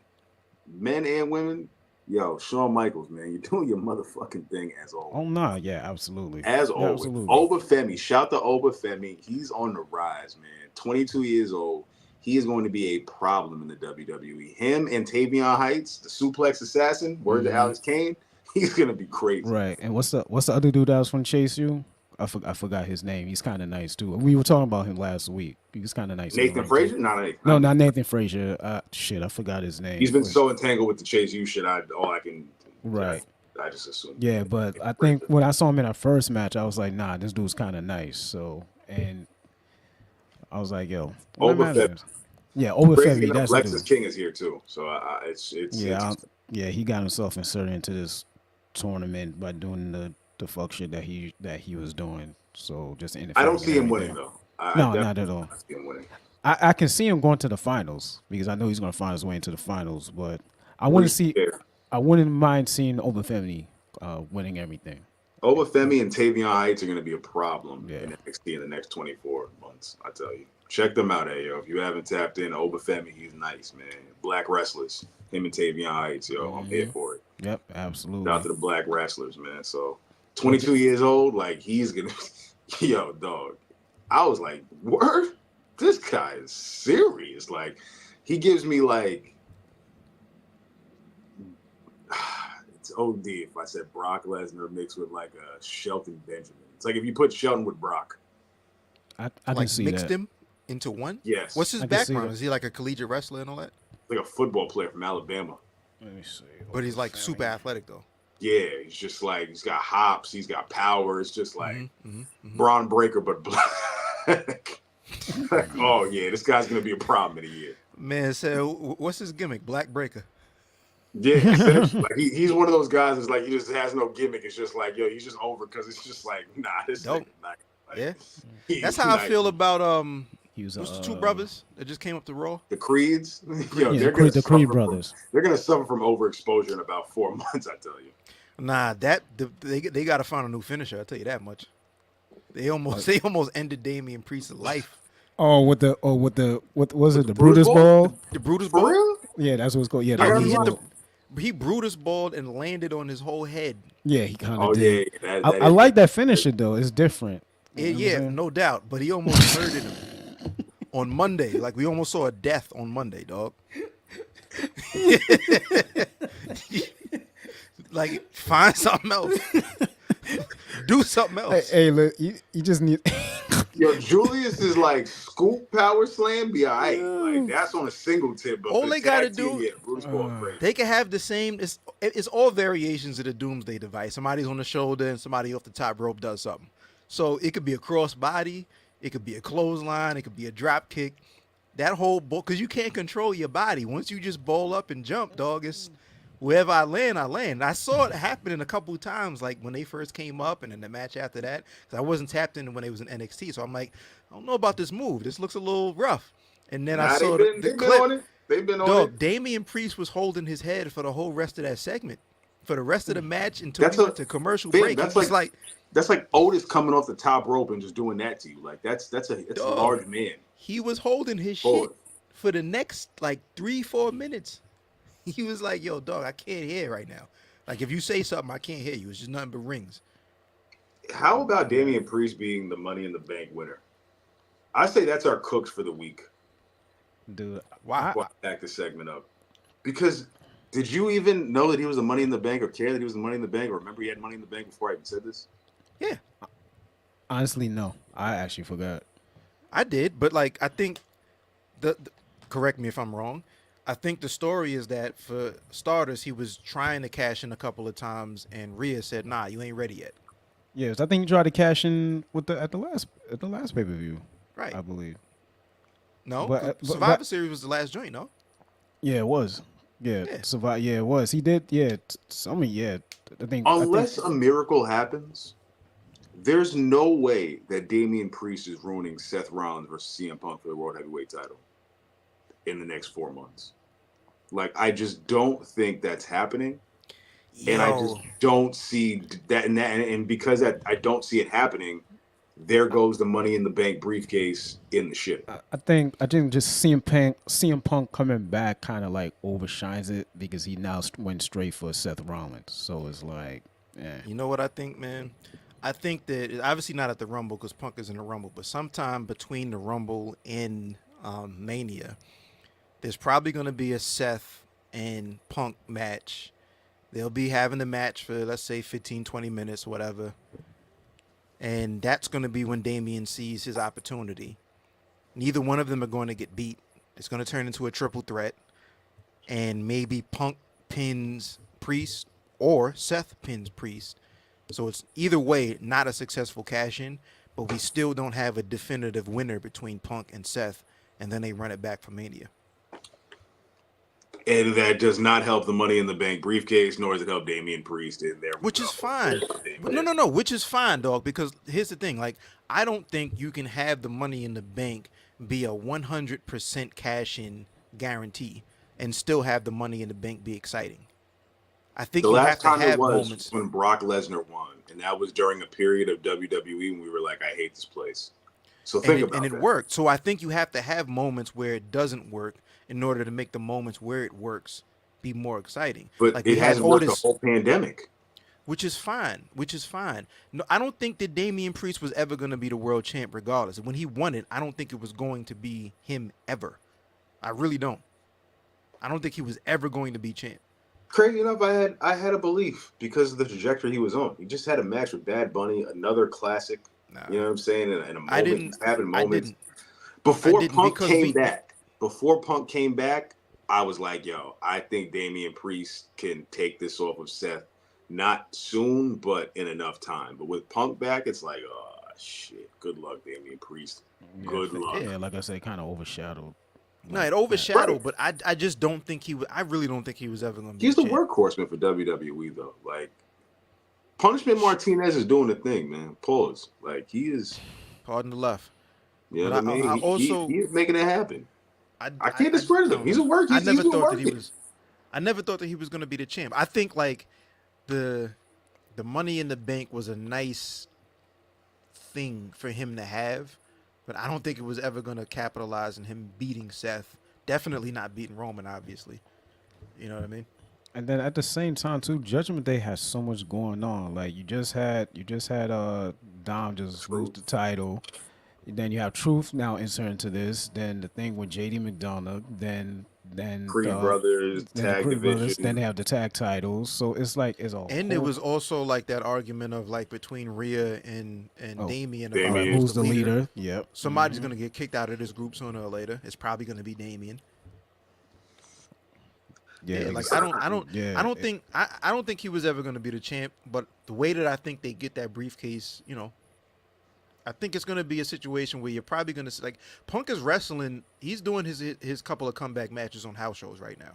men and women, yo, Shawn Michaels, man, you're doing your motherfucking thing as always. Oh no, yeah, absolutely. As Yeah, always. absolutely. Obafemi, shout to Obafemi. He's on the rise, man. 22 years old. He is going to be a problem in the WWE. Him and Tavion Heights, the suplex assassin, word to Alex Kane, he's going to be crazy. Right. And what's the other dude that was from Chase U? I forgot his name. He's kind of nice too. We were talking about him last week. He was kind of nice. Nathan Frazier? Not Nathan Frazier. Shit, I forgot his name. He's been so entangled with the Chase U shit. I just assume. Yeah, but I think when I saw him in our first match, I was like, nah, this dude's kind of nice. So, and I was like, yo, Obafemi. Yeah, Obafemi. That's Lexus King is here too. So it's he got himself inserted into this tournament by doing the fuck shit that he was doing. So just I don't see him winning though. No, not at all. I see him winning. I can see him going to the finals because I know he's going to find his way into the finals. But I wouldn't mind seeing Obafemi winning everything. Obafemi and Tavion Heights are going to be a problem Yeah. in NXT in the next 24 months. I tell you, check them out, yo. If you haven't tapped in Obafemi, he's nice, man. Black wrestlers, him and Tavion Heights, yo. I'm here for it. Yep, absolutely. Shout out to the black wrestlers, man. So 22 years old, like he's gonna, yo, dog. I was like, word, this guy is serious. Like, he gives me like, it's OD if I said Brock Lesnar mixed with like a Shelton Benjamin. It's like if you put Shelton with Brock. I Like can see mixed that. him into one? Yes. What's his I can see background? that. Is he like a collegiate wrestler and all that? Like a football player from Alabama. Let me see. But he's like super athletic though. Yeah, he's just like, he's got hops, he's got power. It's just like Mm-hmm. Braun Breaker, but black. Like, oh yeah, this guy's gonna be a problem in a year. Man, so what's his gimmick? Black Breaker. Yeah, essentially. Like he's one of those guys that's like he just has no gimmick. It's just like, yo, he's just over because it's just like, nah, this Dope. nigga's not. Like, Yeah. he's That's how I not- feel about He was what's the two brothers that just came up to Raw? the Creeds. Yo, Yeah, gonna the Creed suffer brothers. They're gonna suffer from overexposure in about 4 months. I tell you. Nah, they got to find a new finisher. I tell you that much. They almost ended Damian Priest's life. What was it? The Brutus Ball? The Brutus For ball. real? Yeah, that's what it's called. Yeah, the I Brutus He, hit Ball. he Brutus balled and landed on his whole head. Yeah, he kind of Oh did. yeah, I like that finisher though. It's different. You know what I'm Yeah, saying? no doubt. But he almost murdered him on Monday. Like we almost saw a death on Monday, dog. Like find something else. Do something else. Hey, look, you just need Yo, Julius is like scoop power slam, be all right. Like that's on a single tip, but All for they gotta tag team, do, yeah, Bruce going crazy. they can have the same. It's all variations of the Doomsday device. Somebody's on the shoulder and somebody off the top rope does something. So it could be a cross body, it could be a clothesline, it could be a drop kick. That whole bowl, because you can't control your body. Once you just bowl up and jump, dog, it's wherever I land, I land. I saw it happening a couple of times, like when they first came up and in the match after that, because I wasn't tapped in when they was in NXT. So I'm like, I don't know about this move. This looks a little rough. And then I Nah, saw they've the been clip. on it. They've been on Dog, it. Damian Priest was holding his head for the whole rest of that segment. For the rest of the match until That's we a went to commercial thing. break. That's He was like, that's like Otis coming off the top rope and just doing that to you. Like that's a dog, large man. he was holding his Forward. shit for the next like 3-4 minutes. He was like, yo, dog, I can't hear right now. Like, if you say something, I can't hear you. It's just nothing but rings. How about Damian Priest being the Money in the Bank winner? I say that's our cooks for the week. Dude, Wow. Well, back this segment up. Because did you even know that he was the Money in the Bank or care that he was the Money in the Bank or remember he had Money in the Bank before I even said this? Yeah, honestly, no. I actually forgot. I did. But, like, I think, correct me if I'm wrong, I think the story is that for starters, he was trying to cash in a couple of times, and Rhea said, nah, you ain't ready yet. Yes, I think he tried to cash in with at the last pay per view. Right. I believe. No? But Survivor Series was the last joint, no? Yeah, it was. Yeah, Yeah. survive. Yeah, it was. He did. Yeah, yeah. I think Unless a miracle happens, there's no way that Damian Priest is ruining Seth Rollins versus CM Punk for the World Heavyweight title in the next 4 months. Like, I just don't think that's happening. And I just don't see that. And because I don't see it happening, there goes the Money in the Bank briefcase in the shit. I think just CM Punk coming back kind of like overshines it because he now went straight for Seth Rollins. So it's like, You know what I think, man? I think that obviously not at the Rumble because Punk is in the Rumble, but sometime between the Rumble and Mania, there's probably going to be a Seth and Punk match. They'll be having the match for, let's say, 15, 20 minutes, whatever. And that's going to be when Damian sees his opportunity. Neither one of them are going to get beat. It's going to turn into a triple threat. And maybe Punk pins Priest or Seth pins Priest. So it's either way not a successful cash-in, but we still don't have a definitive winner between Punk and Seth. And then they run it back for Mania. And that does not help the Money in the Bank briefcase, nor does it help Damian Priest in there. Which is fine. But no, which is fine, dog, because here's the thing. Like, I don't think you can have the Money in the Bank be a 100% cash-in guarantee and still have the Money in the Bank be exciting. I think you have to have moments. When Brock Lesnar won, and that was during a period of WWE when we were like, I hate this place. So think about it. And it worked. So I think you have to have moments where it doesn't work in order to make the moments where it works be more exciting. But like it hasn't worked the whole pandemic. Which is fine. No, I don't think that Damian Priest was ever going to be the world champ regardless. When he won it, I don't think it was going to be him ever. I really don't. I don't think he was ever going to be champ. Crazy enough, I had a belief because of the trajectory he was on. He just had a match with Bad Bunny, another classic. Nah, you know what I'm saying? And a moment, he's having moments. Before Punk came back, I was like, yo, I think Damian Priest can take this off of Seth. Not soon, but in enough time. But with Punk back, it's like, oh, shit. Good luck, Damian Priest. Good luck. Yeah, like I said, kind of overshadowed. No, it overshadowed, right. But I just don't think he was. I really don't think he was ever going to be. He's the workhorseman for WWE, though. Like, Punishment Martinez is doing the thing, man. Pause. Like, he is. Pardon the left. Yeah, you know what I mean? He's making it happen. I can't discredit him. He's a work. I never thought that he was going to be the champ. I think like the Money in the Bank was a nice thing for him to have, but I don't think it was ever going to capitalize in him beating Seth. Definitely not beating Roman, obviously. You know what I mean? And then at the same time too, Judgment Day has so much going on. Like you just had Dom just lose the title. Then you have Truth now insert into this. Then the thing with JD McDonough. Then then Creed Brothers then the tag Creed Brothers, then division. they have the tag titles. So it's like it's a And there whole. was also like that argument of like between Rhea and Oh, Damien all about right, Damien. who's the leader? Yep. Somebody's gonna get kicked out of this group sooner or later. It's probably gonna be Damien. Yeah, Yeah, like exactly. I don't think I don't think he was ever gonna be the champ. But the way that I think they get that briefcase, I think it's gonna be a situation where you're probably gonna like Punk is wrestling. He's doing his couple of comeback matches on house shows right now.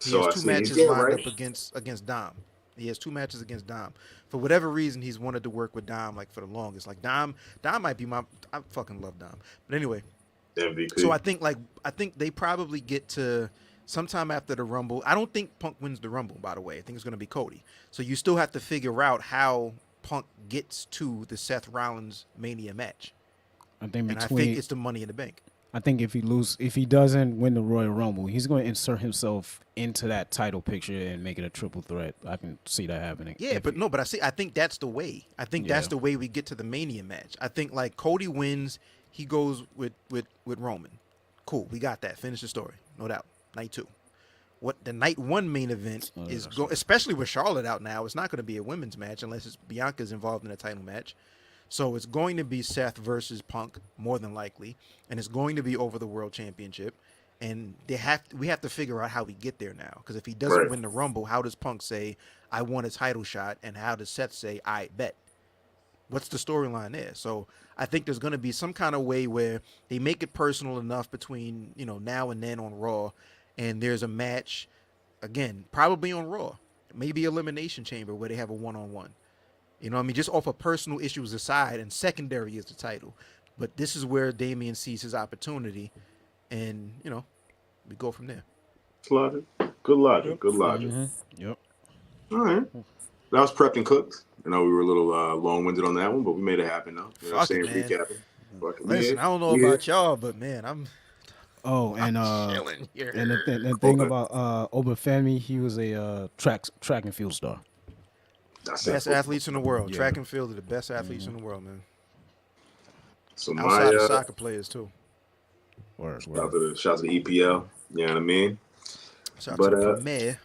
He has So I two see. matches Yeah, lined right. up against Dom. He has 2 matches against Dom. For whatever reason, he's wanted to work with Dom like for the longest. Like Dom might be I fucking love Dom. But anyway, MVP. so I think they probably get to sometime after the Rumble. I don't think Punk wins the Rumble, by the way. I think it's going to be Cody. So you still have to figure out how Punk gets to the Seth Rollins Mania match. I think And I between think it's the Money in the Bank. I think if he doesn't win the Royal Rumble, he's going to insert himself into that title picture and make it a triple threat. I can see that happening. Yeah, but I think that's the way. I think that's Yeah. the way we get to the Mania match. I think like Cody wins, he goes with Roman. Cool, we got that. Finish the story, no doubt. Night 2. What the night 1 main event is going, especially with Charlotte out now. It's not going to be a women's match unless it's Bianca's involved in a title match. So it's going to be Seth versus Punk more than likely, and it's going to be over the World Championship. And we have to figure out how we get there now. Because if he doesn't Right. win the Rumble, how does Punk say, I want a title shot? And how does Seth say, I bet? What's the storyline there? So I think there's going to be some kind of way where they make it personal enough between, now and then on Raw. And there's a match, again, probably on Raw. Maybe Elimination Chamber where they have a one-on-one. Just off of personal issues aside, and secondary is the title. But this is where Damien sees his opportunity. And, we go from there. Logic. Good logic. Good logic. Yep. All right. That was prepped and cooked. I know we were a little long-winded on that one, but we made it happen, though. You know what I'm Fuck it, saying? man. Recapping. Fuck it. Listen, Yeah. I don't know Yeah. about y'all, but man, I'm Oh, and chilling here. and the thing Okay. about Obafemi, he was a track and field star. That's Best that. athletes in the world. Yeah. Track and field are the best athletes in the world, man. So Outside of my soccer players, too. Word. shout to the EPL. You know what I mean? Shout But, out to the Premier.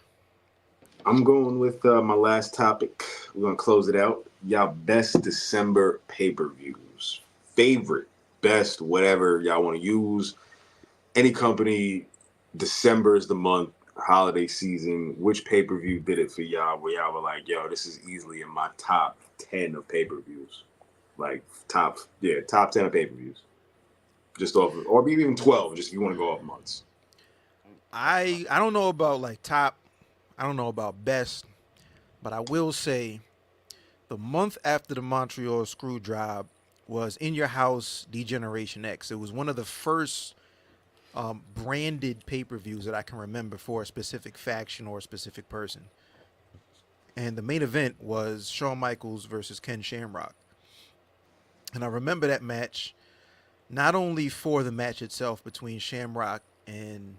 I'm going with my last topic. We're going to close it out. Y'all best December pay-per-views. Favorite, best, whatever y'all want to use. Any company, December is the month, holiday season. Which pay-per-view did it for y'all where y'all were like, yo, this is easily in my top 10 of pay-per-views. Like top 10 of pay-per-views. Just off of, or maybe even 12, just if you want to go off months. I don't know about like top. I don't know about best, but I will say the month after the Montreal screw job was In Your House Degeneration X. It was one of the first branded pay-per-views that I can remember for a specific faction or a specific person. And the main event was Shawn Michaels versus Ken Shamrock. And I remember that match not only for the match itself between Shamrock and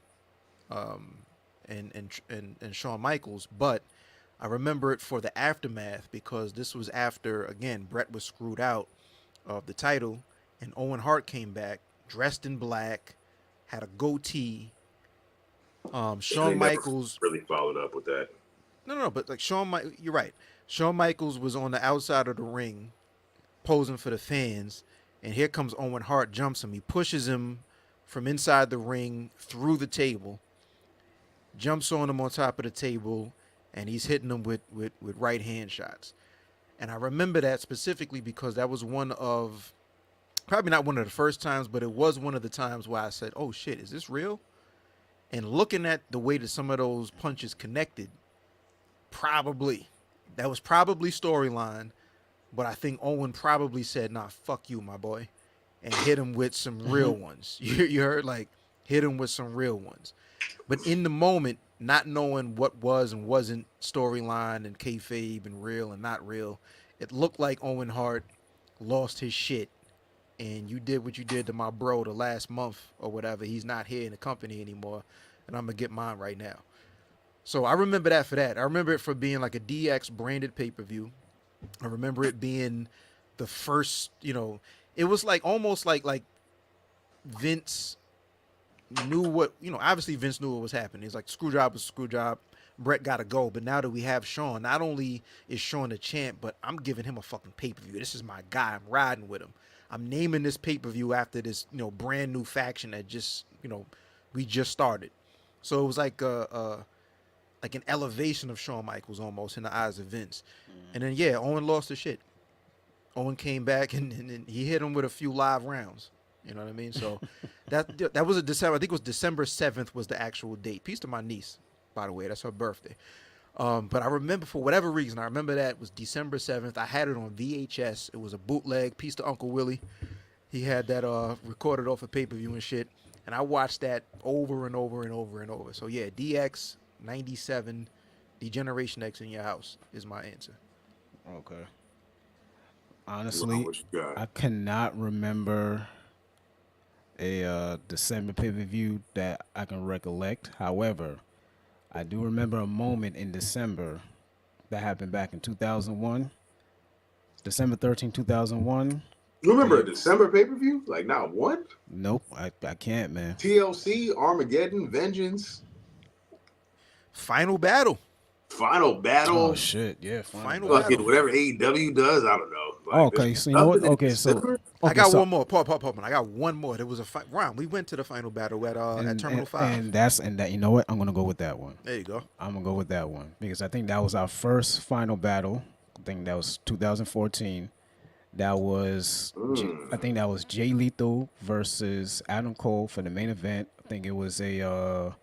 Shawn Michaels, but I remember it for the aftermath because this was after, again, Brett was screwed out of the title and Owen Hart came back dressed in black, had a goatee. They Shawn never Michaels really followed up with that. No, but like you're right. Shawn Michaels was on the outside of the ring posing for the fans, and here comes Owen Hart, jumps him. He pushes him from inside the ring through the table, jumps on him on top of the table, and he's hitting him with right hand shots. And I remember that specifically because that was probably not one of the first times, but it was one of the times where I said, oh shit, is this real? And looking at the way that some of those punches connected, that was probably storyline, but I think Owen probably said, nah, fuck you, my boy, and hit him with some real ones. You heard? Like, hit him with some real ones. But in the moment, not knowing what was and wasn't storyline and kayfabe and real and not real, it looked like Owen Hart lost his shit. And you did what you did to my bro the last month or whatever. He's not here in the company anymore, and I'm going to get mine right now. So I remember that for that. I remember it for being like a DX branded pay-per-view. I remember it being the first, it was like almost like Vince knew what, obviously Vince knew what was happening. He's like, screw job was screw job. Brett got to go. But now that we have Shawn, not only is Shawn the champ, but I'm giving him a fucking pay per view. This is my guy. I'm riding with him. I'm naming this pay per view after this, brand new faction that just, we just started. So it was like an elevation of Shawn Michaels almost in the eyes of Vince. And then Owen lost his shit. Owen came back and he hit him with a few live rounds. You know what I mean? So that was a December. I think it was December 7th was the actual date. Peace to my niece, by the way. That's her birthday. But I remember, for whatever reason, I remember that was December 7th. I had it on VHS. It was a bootleg. Peace to Uncle Willie. He had that recorded off of pay-per-view and shit. And I watched that over and over and over and over. So yeah, DX 97, Degeneration X in your house is my answer. Okay. Honestly, What you got? I cannot remember a December pay-per-view that I can recollect. However, I do remember a moment in December that happened back in 2001. December 13, 2001. You remember a December pay-per-view? Like, not one? Nope, I can't, man. TLC, Armageddon, Vengeance, Final Battle. Final Battle. Oh shit, yeah, Final Battle. Fucking Battle. whatever AEW does, I don't know. Like, Okay, there's so you know what? nothing in Okay, so December? I got so- one more. Pop. I got one more. There was a Ron. We went to the Final Battle at Terminal 5. and that, you know what? I'm gonna go with that one. There you go. I'm gonna go with that one because I think that was our first final battle. I think that was 2014. That was I think that was Jay Lethal versus Adam Cole for the main event. I think it was a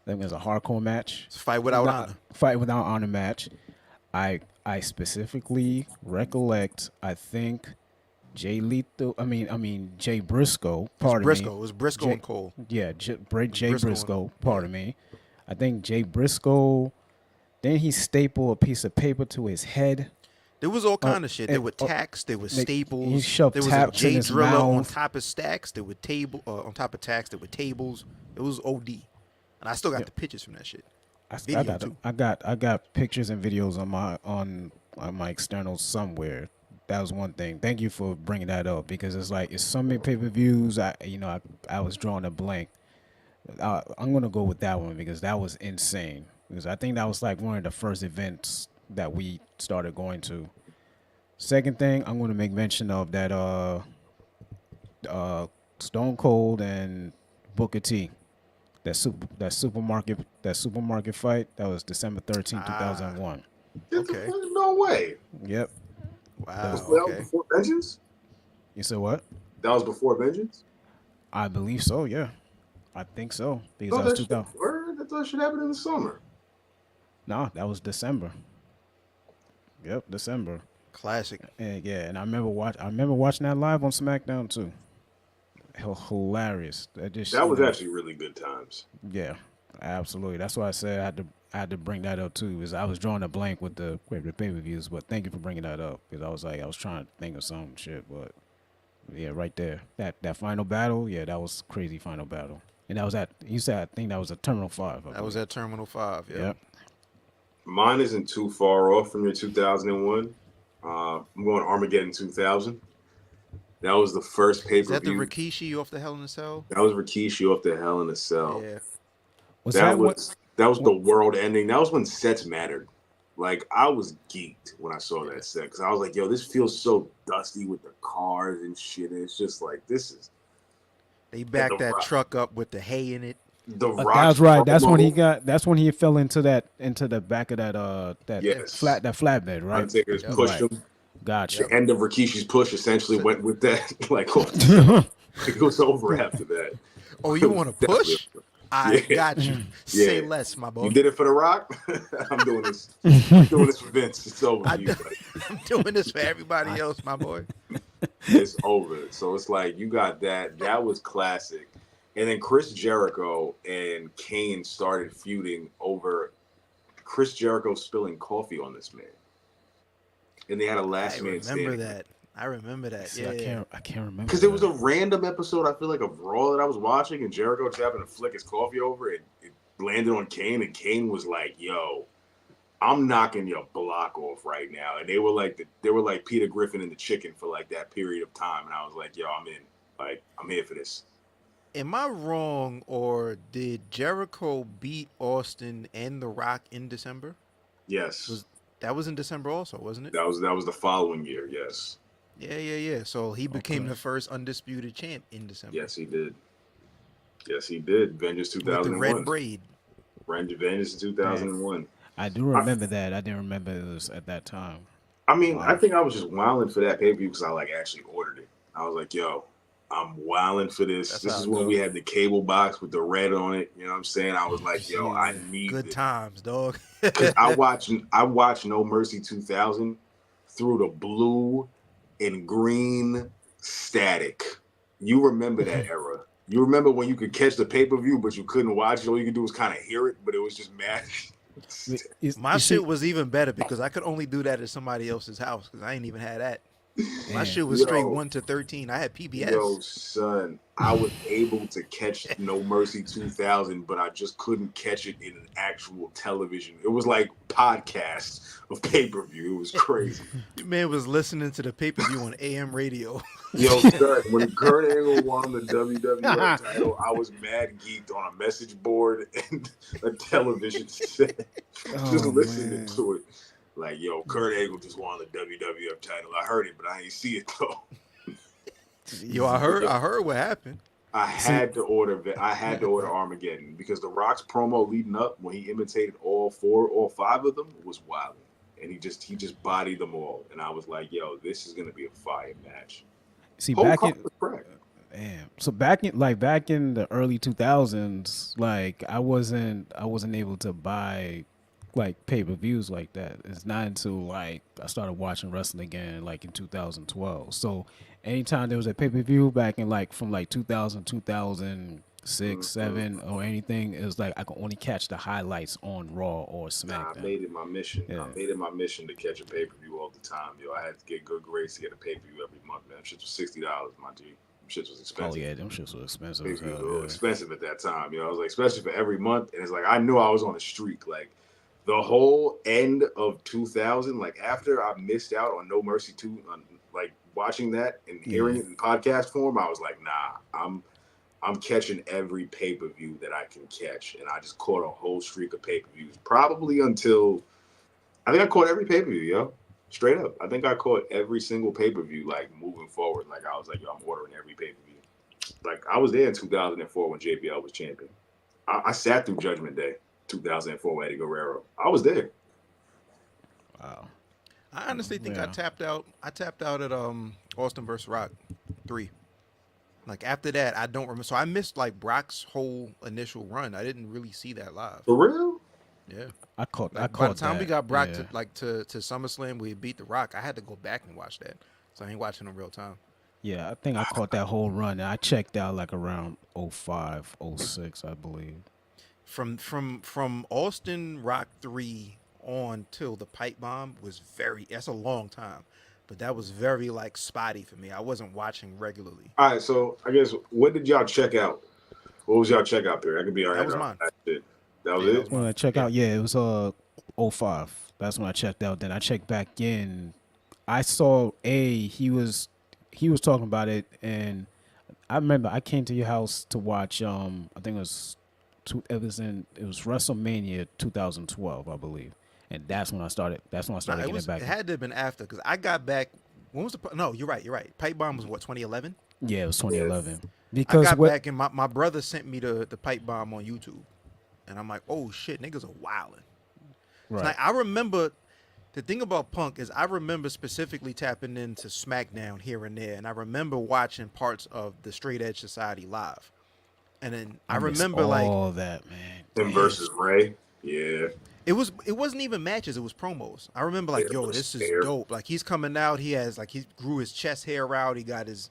hardcore match. It's fight without honor. Fight without honor match. I specifically recollect. I think Jay Lethal. I mean Jay Briscoe. Pardon me. It was Briscoe and Cole. Yeah, Jay Briscoe. Briscoe. Pardon me. I think Jay Briscoe. Then he stapled a piece of paper to his head. There was all kind of shit. There were tacks. There were staples. He shoved there was a taps in J his driller on mouth. top of stacks. There were on top of tacks. There were tables. It was OD, and I still got the pictures from that shit. I got pictures and videos on my externals somewhere. That was one thing. Thank you for bringing that up because it's so many pay-per-views. I was drawing a blank. I'm gonna go with that one because that was insane. Because I think that was like one of the first events that we started going to. Second thing, I'm gonna make mention of that Stone Cold and Booker T. That supermarket fight. That was December 13, 2001. Okay. No way. Yep. Wow. That was Okay. before Vengeance? You said what? That was before Vengeance? I believe so. Yeah, I think so because No, that was that shit, 2000. word? I thought shit happened in the summer. No, that was December. Yep, December. Classic. And I remember watching that live on SmackDown too. Hilarious. That was actually really good times. Yeah, absolutely. That's why I said I had to bring that up too, because I was drawing a blank with the pay-per-views. But thank you for bringing that up, because I was trying to think of some shit. But yeah, right there, that final battle, yeah, that was crazy final battle, and that was I think that was at Terminal 5. That was at Terminal 5. Yeah. Yep. Mine isn't too far off from your 2001. I'm going Armageddon 2000. That was the first pay-per-view. Is that the Rikishi off the Hell in a Cell? That was Rikishi off the Hell in a Cell. Yeah. That was the world ending. That was when sets mattered. Like, I was geeked when I saw that set because I was like, yo, this feels so dusty with the cars and shit. And it's just like, this is. They backed that truck up with the hay in it. The Rock. That's right. That's when he got. That's when he fell into the back of that Yes. flatbed, right? Undertaker's pushed him. Gotcha. The end of Rikishi's push essentially went with that. Like, it was over after that. Oh, you want to push? I Yeah. got you. Say less, my boy. You did it for The Rock? I'm doing this. I'm doing this for Vince. It's over for you. Buddy. I'm doing this for everybody else, my boy. It's over. So it's like you got that. That was classic. And then Chris Jericho and Kane started feuding over Chris Jericho spilling coffee on this man. And they had a last man standing. I remember that. See, Yeah, I can't remember. Because it was a random episode, I feel like, of Raw that I was watching, and Jericho just happened to flick his coffee over, and it landed on Kane, and Kane was like, yo, I'm knocking your block off right now. And they were like Peter Griffin and the Chicken for like that period of time. And I was like, yo, I'm in. Like, I'm here for this. Am I wrong, or did Jericho beat Austin and The Rock in December? Yes, Was That was in December also, wasn't it? that was the following year. Yes, Yeah, yeah, yeah. So he became Okay. the first undisputed champ in December yes, he did. Yes, he did. Vengeance with the red 2001. braid. Vengeance Damn. 2001. I do I, remember that. I didn't remember it was at that time. I mean, I Wow. think I was just wilding for that pay per view because I like actually ordered it. I was like, yo, I'm wilding for this. That's This how is it when go. we had the cable box with the red on it. You know what I'm saying? I was like, yo, I Yeah. need Good this times, dog. because I watched No Mercy 2000 through the blue and green static. You remember that era? You remember when you could catch the pay per view, but you couldn't watch it. All you could do was kind of hear it, but it was just mad. My You see, shit was even better because I could only do that at somebody else's house because I ain't even had that. My damn. shit was straight Yo, 1 to 13. I had Yo, PBS. son, I was able to catch No Mercy 2000, but I just couldn't catch it in an actual television. It was like podcasts of pay per view. It was crazy. Your man was listening to the pay per view on AM radio. Yo, son, when Kurt Angle won the WWF title, I was mad geeked on a message board and a television set, just Oh listening man. to it. Like, yo, Kurt Angle just won the WWF title. I heard it, but I ain't see it though. Yo, I heard what happened. I See, had to order. I had to order Armageddon because the Rock's promo leading up when he imitated all five of them was wild, and he just bodied them all, and I was like, "Yo, this is gonna be a fire match." see, Whole back card in was cracked. damn. So back in the early 2000s, like I wasn't able to buy like pay-per-views like that. It's not until like I started watching wrestling again like in 2012. So anytime there was a pay-per-view back in like from like 2000, 2006, Mhm. 7 or anything, it was like I could only catch the highlights on Raw or Nah, I SmackDown. made it my mission. I Yeah. made it my mission to catch a pay per view all the time. Yo, I had to get good grades to get a pay per view every month. Man, shit was $60, my G. Shit was Oh expensive. yeah, them shits were expensive Pay as per views hell, were yeah. expensive at that time. You know, I was like, especially for every month, and it's like I knew I was on a streak. Like the whole end of 2000, like after I missed out on No Mercy 2, on like watching that and hearing Yeah. it in podcast form, I was like, nah, I'm catching every pay per view that I can catch, and I just caught a whole streak of pay per views, probably until I think I caught every pay per view, yo. Straight up, I think I caught every single pay per view, like moving forward. Like I was like, yo, I'm ordering every pay per view. Like I was there in 2004 when JBL was champion. I sat through Judgment Day 2004 with Eddie Guerrero. I was there. Wow. I honestly think I Yeah. tapped out. I tapped out at Austin versus Rock 3. Like after that, I don't remember. So I missed like Brock's whole initial run. I didn't really see that live. For real? Yeah. I Like by the caught time we that. got Brock Yeah. to SummerSlam, we beat The Rock. I had to go back and watch that. So I ain't watching in real time. Yeah, I think I caught that whole run. And I checked out like around '05, '06, I believe. From Austin Rock 3 on till the pipe bomb was very. That's a long time, but that was very like spotty for me. I wasn't watching regularly. All right, so I guess what did y'all check out? What was y'all checkout period? I could be all That right was on mine. that shit. That was Yeah, that it? was When mine. I check Yeah. out, yeah, it was '05. That's when I checked out. Then I checked back in. I saw he was talking about it, and I remember I came to your house to watch. I think it was WrestleMania 2012, I believe, and that's when I started. That's when I Nah, started getting back. it had to have been after because I got back. When was the? No, you're right. You're right. Pipe bomb was what 2011. Yeah, it was Yeah. 2011. I Because got what? back and my brother sent me the pipe bomb on YouTube, and I'm like, oh shit, niggas are wilding. So Right. I remember the thing about Punk is I remember specifically tapping into SmackDown here and there, and I remember watching parts of the Straight Edge Society live, and then I I miss remember like all that, man. Him damn, versus Ray. Yeah. it wasn't even matches, it was promos. I remember like, Hair yo, versus this is hair. dope. Like he's coming out, he grew his chest hair out, he got his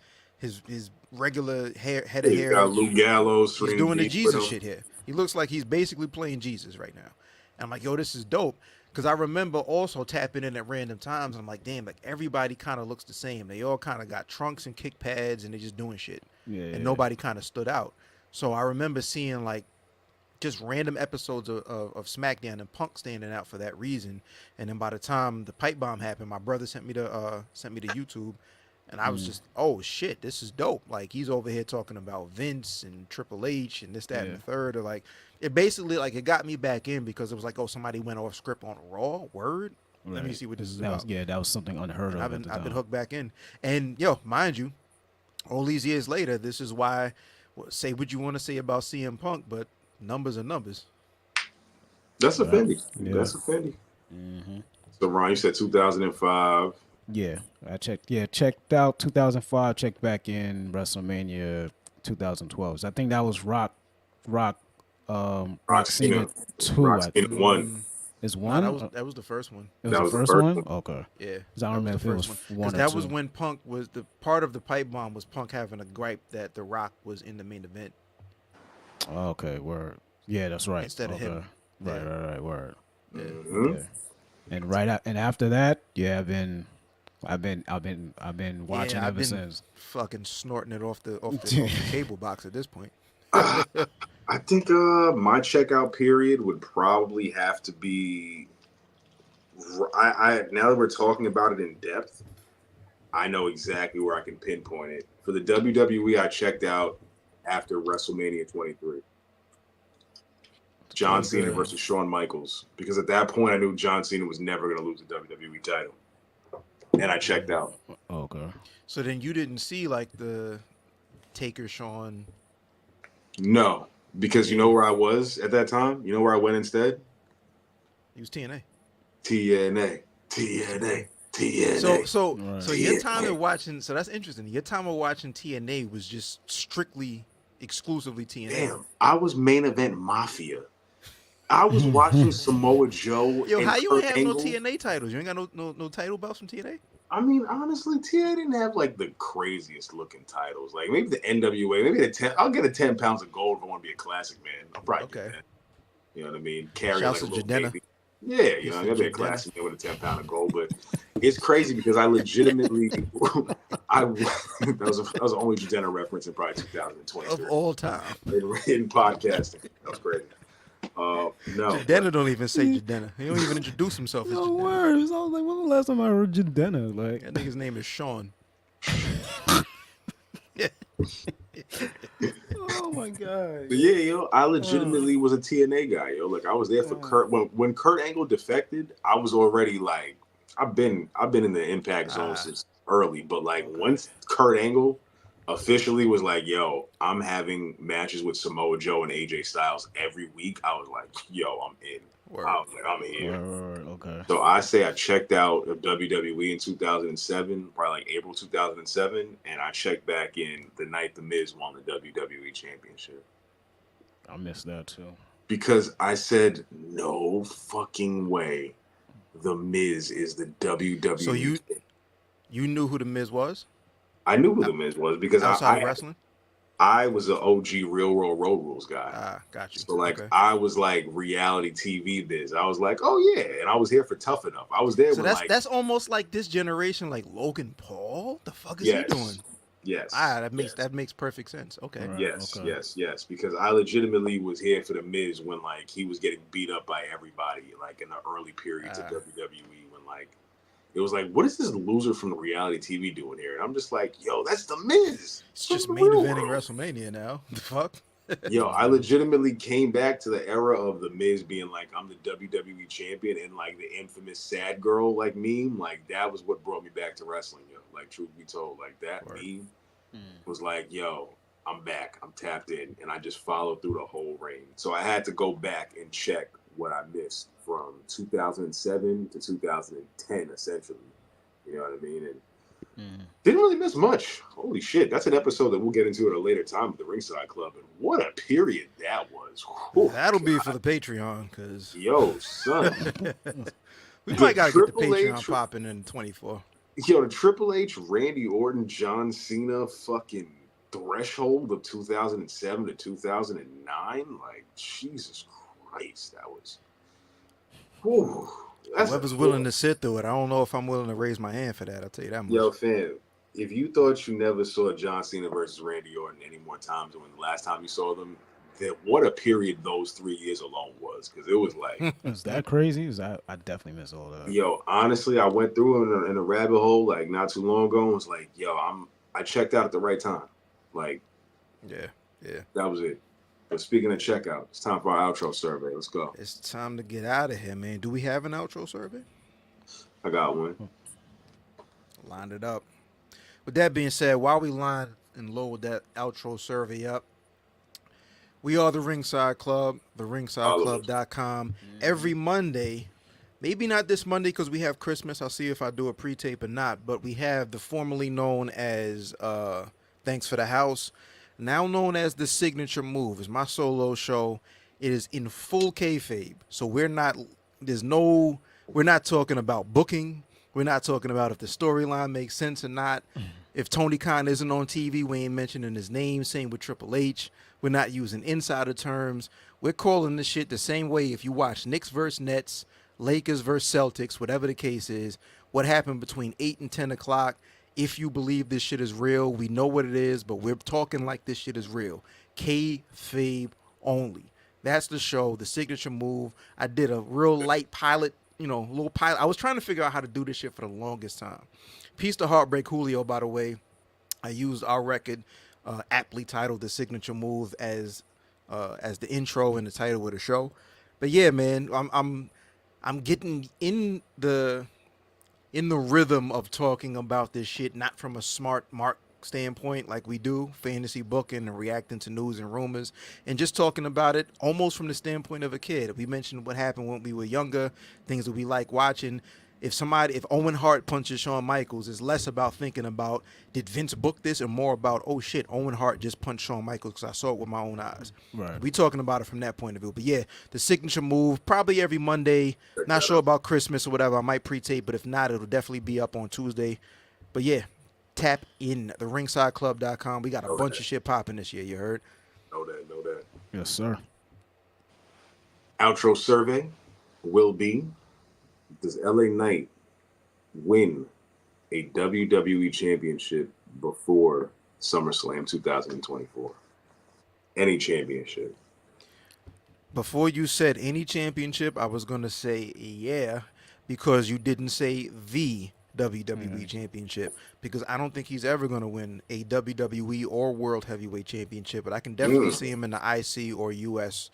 regular head of He's got hair. Lou Gallows, He's Serena doing the Deeb with Jesus him. shit here. He looks like he's basically playing Jesus right now. And I'm like, yo, this is dope. Because I remember also tapping in at random times. And I'm like, damn, like everybody kind of looks the same. They all kind of got trunks and kick pads and they're just doing shit. Yeah. And nobody kind of stood out. So I remember seeing like just random episodes of SmackDown and Punk standing out for that reason. And then by the time the pipe bomb happened, my brother sent me to YouTube. And I was just, oh shit, this is dope. Like he's over here talking about Vince and Triple H and this, that, and the third. Or like it basically like it got me back in because it was like, oh, somebody went off script on Raw. Word. Right. Let me see what this is that about. Was, that was something unheard of. I've been hooked back in. And yo, mind you, all these years later, this is why say what you want to say about CM Punk, but numbers are numbers. That's a Fendi. Yeah. That's a Fendi. So Ron, you said 2005. Yeah, I checked. Yeah, checked out 2005. Checked back in WrestleMania 2012. So I think that was Rock Cena 2. Rock Cena 1. Is one? Nah, that was the first one. It was the first one? Okay. Yeah. Because I remember if it was one or two. That was when Punk was the part of the pipe bomb was Punk having a gripe that The Rock was in the main event. Okay, word. Yeah, that's right. Instead of him. Right, word. Yeah. And and after that, yeah, I've been watching ever since. Fucking snorting it off the cable box at this point. I think my checkout period would probably have to be. I now that we're talking about it in depth, I know exactly where I can pinpoint it. For the WWE, I checked out after WrestleMania 23. John Cena versus Shawn Michaels, because at that point I knew John Cena was never going to lose the WWE title, and I checked out. Okay. So then you didn't see like the Taker Shawn. No, because you know where I was at that time. You know where I went instead? He was TNA. TNA. So your time of watching. So that's interesting. Your time of watching TNA was just strictly, exclusively TNA. Damn, I was main event Mafia. I was watching Samoa Joe. Yo, and how you Kurt ain't have Angle. no TNA titles? You ain't got no title belts from TNA? I mean, honestly, TNA didn't have like the craziest looking titles. Like maybe the NWA, maybe the 10. I'll get a 10 pounds of gold if I want to be a classic man. I'll probably do that. You know what I mean? Carry Shouts like a to little Jadena. baby. Yeah, you know, I'm gonna be a classic man with a 10 pound of gold. But it's crazy because I legitimately, that was the only Jadena reference in probably 2023 Of all time. in podcasting. That was crazy. No. Jadena don't even say Jadena. He don't even introduce himself as No Jadena. words. I was like, when the last time I heard Jadena? Like, That nigga's name is Sean. oh my god. But yeah, yo, I legitimately was a TNA guy, yo. Like I was there for Kurt. When Kurt Angle defected, I was already like, I've been in the Impact Zone since early. But like once Kurt Angle officially was like, yo, I'm having matches with Samoa Joe and AJ Styles every week, I was like, yo, I'm in. I was like, I'm here. Okay. So I say I checked out of WWE in 2007, probably like April 2007, and I checked back in the night The Miz won the WWE Championship. I missed that too. Because I said, no fucking way The Miz is the WWE. So you knew who The Miz was? I knew who The Miz was because outside of wrestling? I was an OG Real World Road Rules guy. Got you. So like I was like reality TV biz. I was like, oh yeah, and I was here for Tough Enough. I was there. So that's almost like this generation, like Logan Paul. The fuck is he doing? Yes. That makes perfect sense. Okay. Right. Yes. Because I legitimately was here for the Miz when like he was getting beat up by everybody, like in the early periods of WWE when like it was like, what is this loser from the reality TV doing here? And I'm just like, yo, that's the Miz. It's just main eventing WrestleMania now. The fuck? Yo, I legitimately came back to the era of the Miz being like, I'm the WWE champion, and like the infamous sad girl like meme. Like that was what brought me back to wrestling. Yo, like truth be told, like that meme was like, yo, I'm back. I'm tapped in, and I just followed through the whole reign. So I had to go back and check what I missed from 2007 to 2010, essentially. You know what I mean? And didn't really miss much. Holy shit. That's an episode that we'll get into at a later time with the Ringside Club. And what a period that was. Whew, that'll be for the Patreon, because yo, son. we might got to get the Triple Patreon H popping in 24. Yo, the Triple H, Randy Orton, John Cena fucking threshold of 2007 to 2009. Like, Jesus Christ, that was... Whew. Whoever's willing to sit through it, I don't know if I'm willing to raise my hand for that. I'll tell you that much. Yo, fam, if you thought you never saw John Cena versus Randy Orton any more times than when the last time you saw them, what a period those 3 years alone was, because it was like, Is that crazy? I definitely miss all that. yo, honestly, I went through in a rabbit hole like not too long ago and was like, yo, I checked out at the right time. Like, Yeah. that was it. But speaking of checkout, it's time for our outro survey. Let's go. It's time to get out of here, man. Do we have an outro survey? I got one. Lined it up. With that being said, while we line and load that outro survey up, we are the Ringside Club, theringsideclub.com. Every Monday, maybe not this Monday because we have Christmas. I'll see if I do a pre-tape or not. But we have the formerly known as Thanks for the House, now known as The Signature Move. It's my solo show. It is in full kayfabe. So we're not talking about booking. We're not talking about if the storyline makes sense or not. If Tony Khan isn't on TV, we ain't mentioning his name. Same with Triple H. We're not using insider terms. We're calling this shit the same way if you watch Knicks versus Nets, Lakers versus Celtics, whatever the case is, what happened between 8 and 10 o'clock. If you believe this shit is real, we know what it is, but we're talking like this shit is real. Kayfabe only. That's the show, The Signature Move. I did a real light pilot, little pilot. I was trying to figure out how to do this shit for the longest time. Peace to Heartbreak Julio, by the way. I used our record, aptly titled The Signature Move, as the intro and the title of the show. But yeah, man, I'm getting in the rhythm of talking about this shit, not from a smart mark standpoint like we do, fantasy booking and reacting to news and rumors, and just talking about it almost from the standpoint of a kid. We mentioned what happened when we were younger, things that we like watching. If Owen Hart punches Shawn Michaels, it's less about thinking about, did Vince book this, and more about, oh shit, Owen Hart just punched Shawn Michaels because I saw it with my own eyes. Right. We talking about it from that point of view. But yeah, The Signature Move, probably every Monday. Not sure about Christmas or whatever. I might pre-tape, but if not, it'll definitely be up on Tuesday. But yeah, tap in, theringsideclub.com. We got a bunch of shit popping this year, you heard? Know that. Yes, sir. Outro survey will be, does LA Knight win a WWE championship before SummerSlam 2024? Any championship. Before you said any championship, I was going to say yeah, because you didn't say the WWE championship, because I don't think he's ever going to win a WWE or World Heavyweight Championship, but I can definitely see him in the IC or US.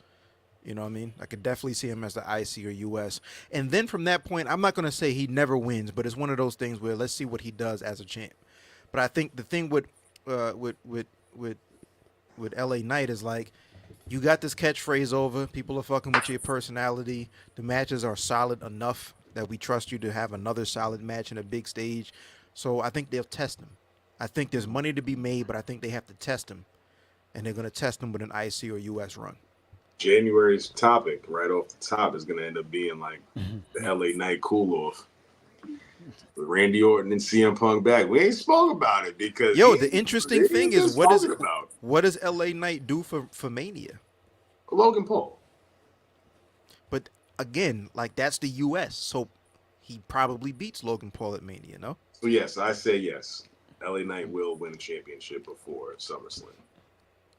You know what I mean? I could definitely see him as the IC or US. And then from that point, I'm not going to say he never wins, but it's one of those things where let's see what he does as a champ. But I think the thing with LA Knight is, like, you got this catchphrase over. People are fucking with your personality. The matches are solid enough that we trust you to have another solid match in a big stage. So I think they'll test him. I think there's money to be made, but I think they have to test him. And they're going to test him with an IC or US run. January's topic right off the top is going to end up being like the LA Knight cool-off. With Randy Orton and CM Punk back. We ain't spoke about it because... Yo, the interesting thing is, what does LA Knight do for Mania? Logan Paul. But again, like, that's the US, so he probably beats Logan Paul at Mania, no? So yes, I say yes. LA Knight will win a championship before SummerSlam.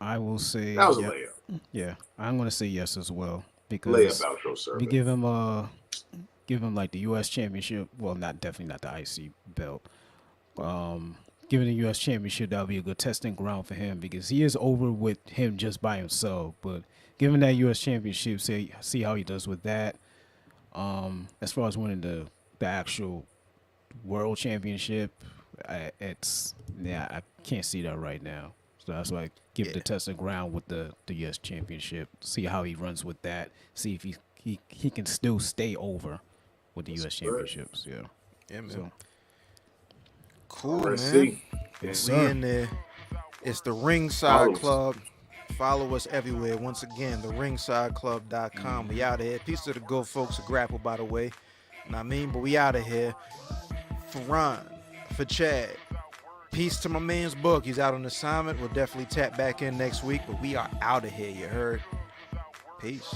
I will say that was a layup. Yeah, I'm gonna say yes as well, because layup outro survey. We give him like the U.S. Championship. Well, definitely not the IC belt. Given the U.S. Championship, that'll be a good testing ground for him, because he is over with him just by himself. But given that U.S. Championship, see how he does with that. As far as winning the actual World Championship, I can't see that right now. So that's why I give the testing ground with the U.S. Championship. See how he runs with that. See if he can still stay over with the U.S. Championships. Yeah, man. So. Cool, RSC. man. Yes, We sir. in there. It's the Ringside Club. Follow us everywhere. Once again, theringsideclub.com. We out of here. Peace to the good folks of Grapple, by the way. Know what I mean? But we out of here. For Ron, for Chad. Peace to my man's Book. He's out on assignment. We'll definitely tap back in next week, but we are out of here. You heard? Peace.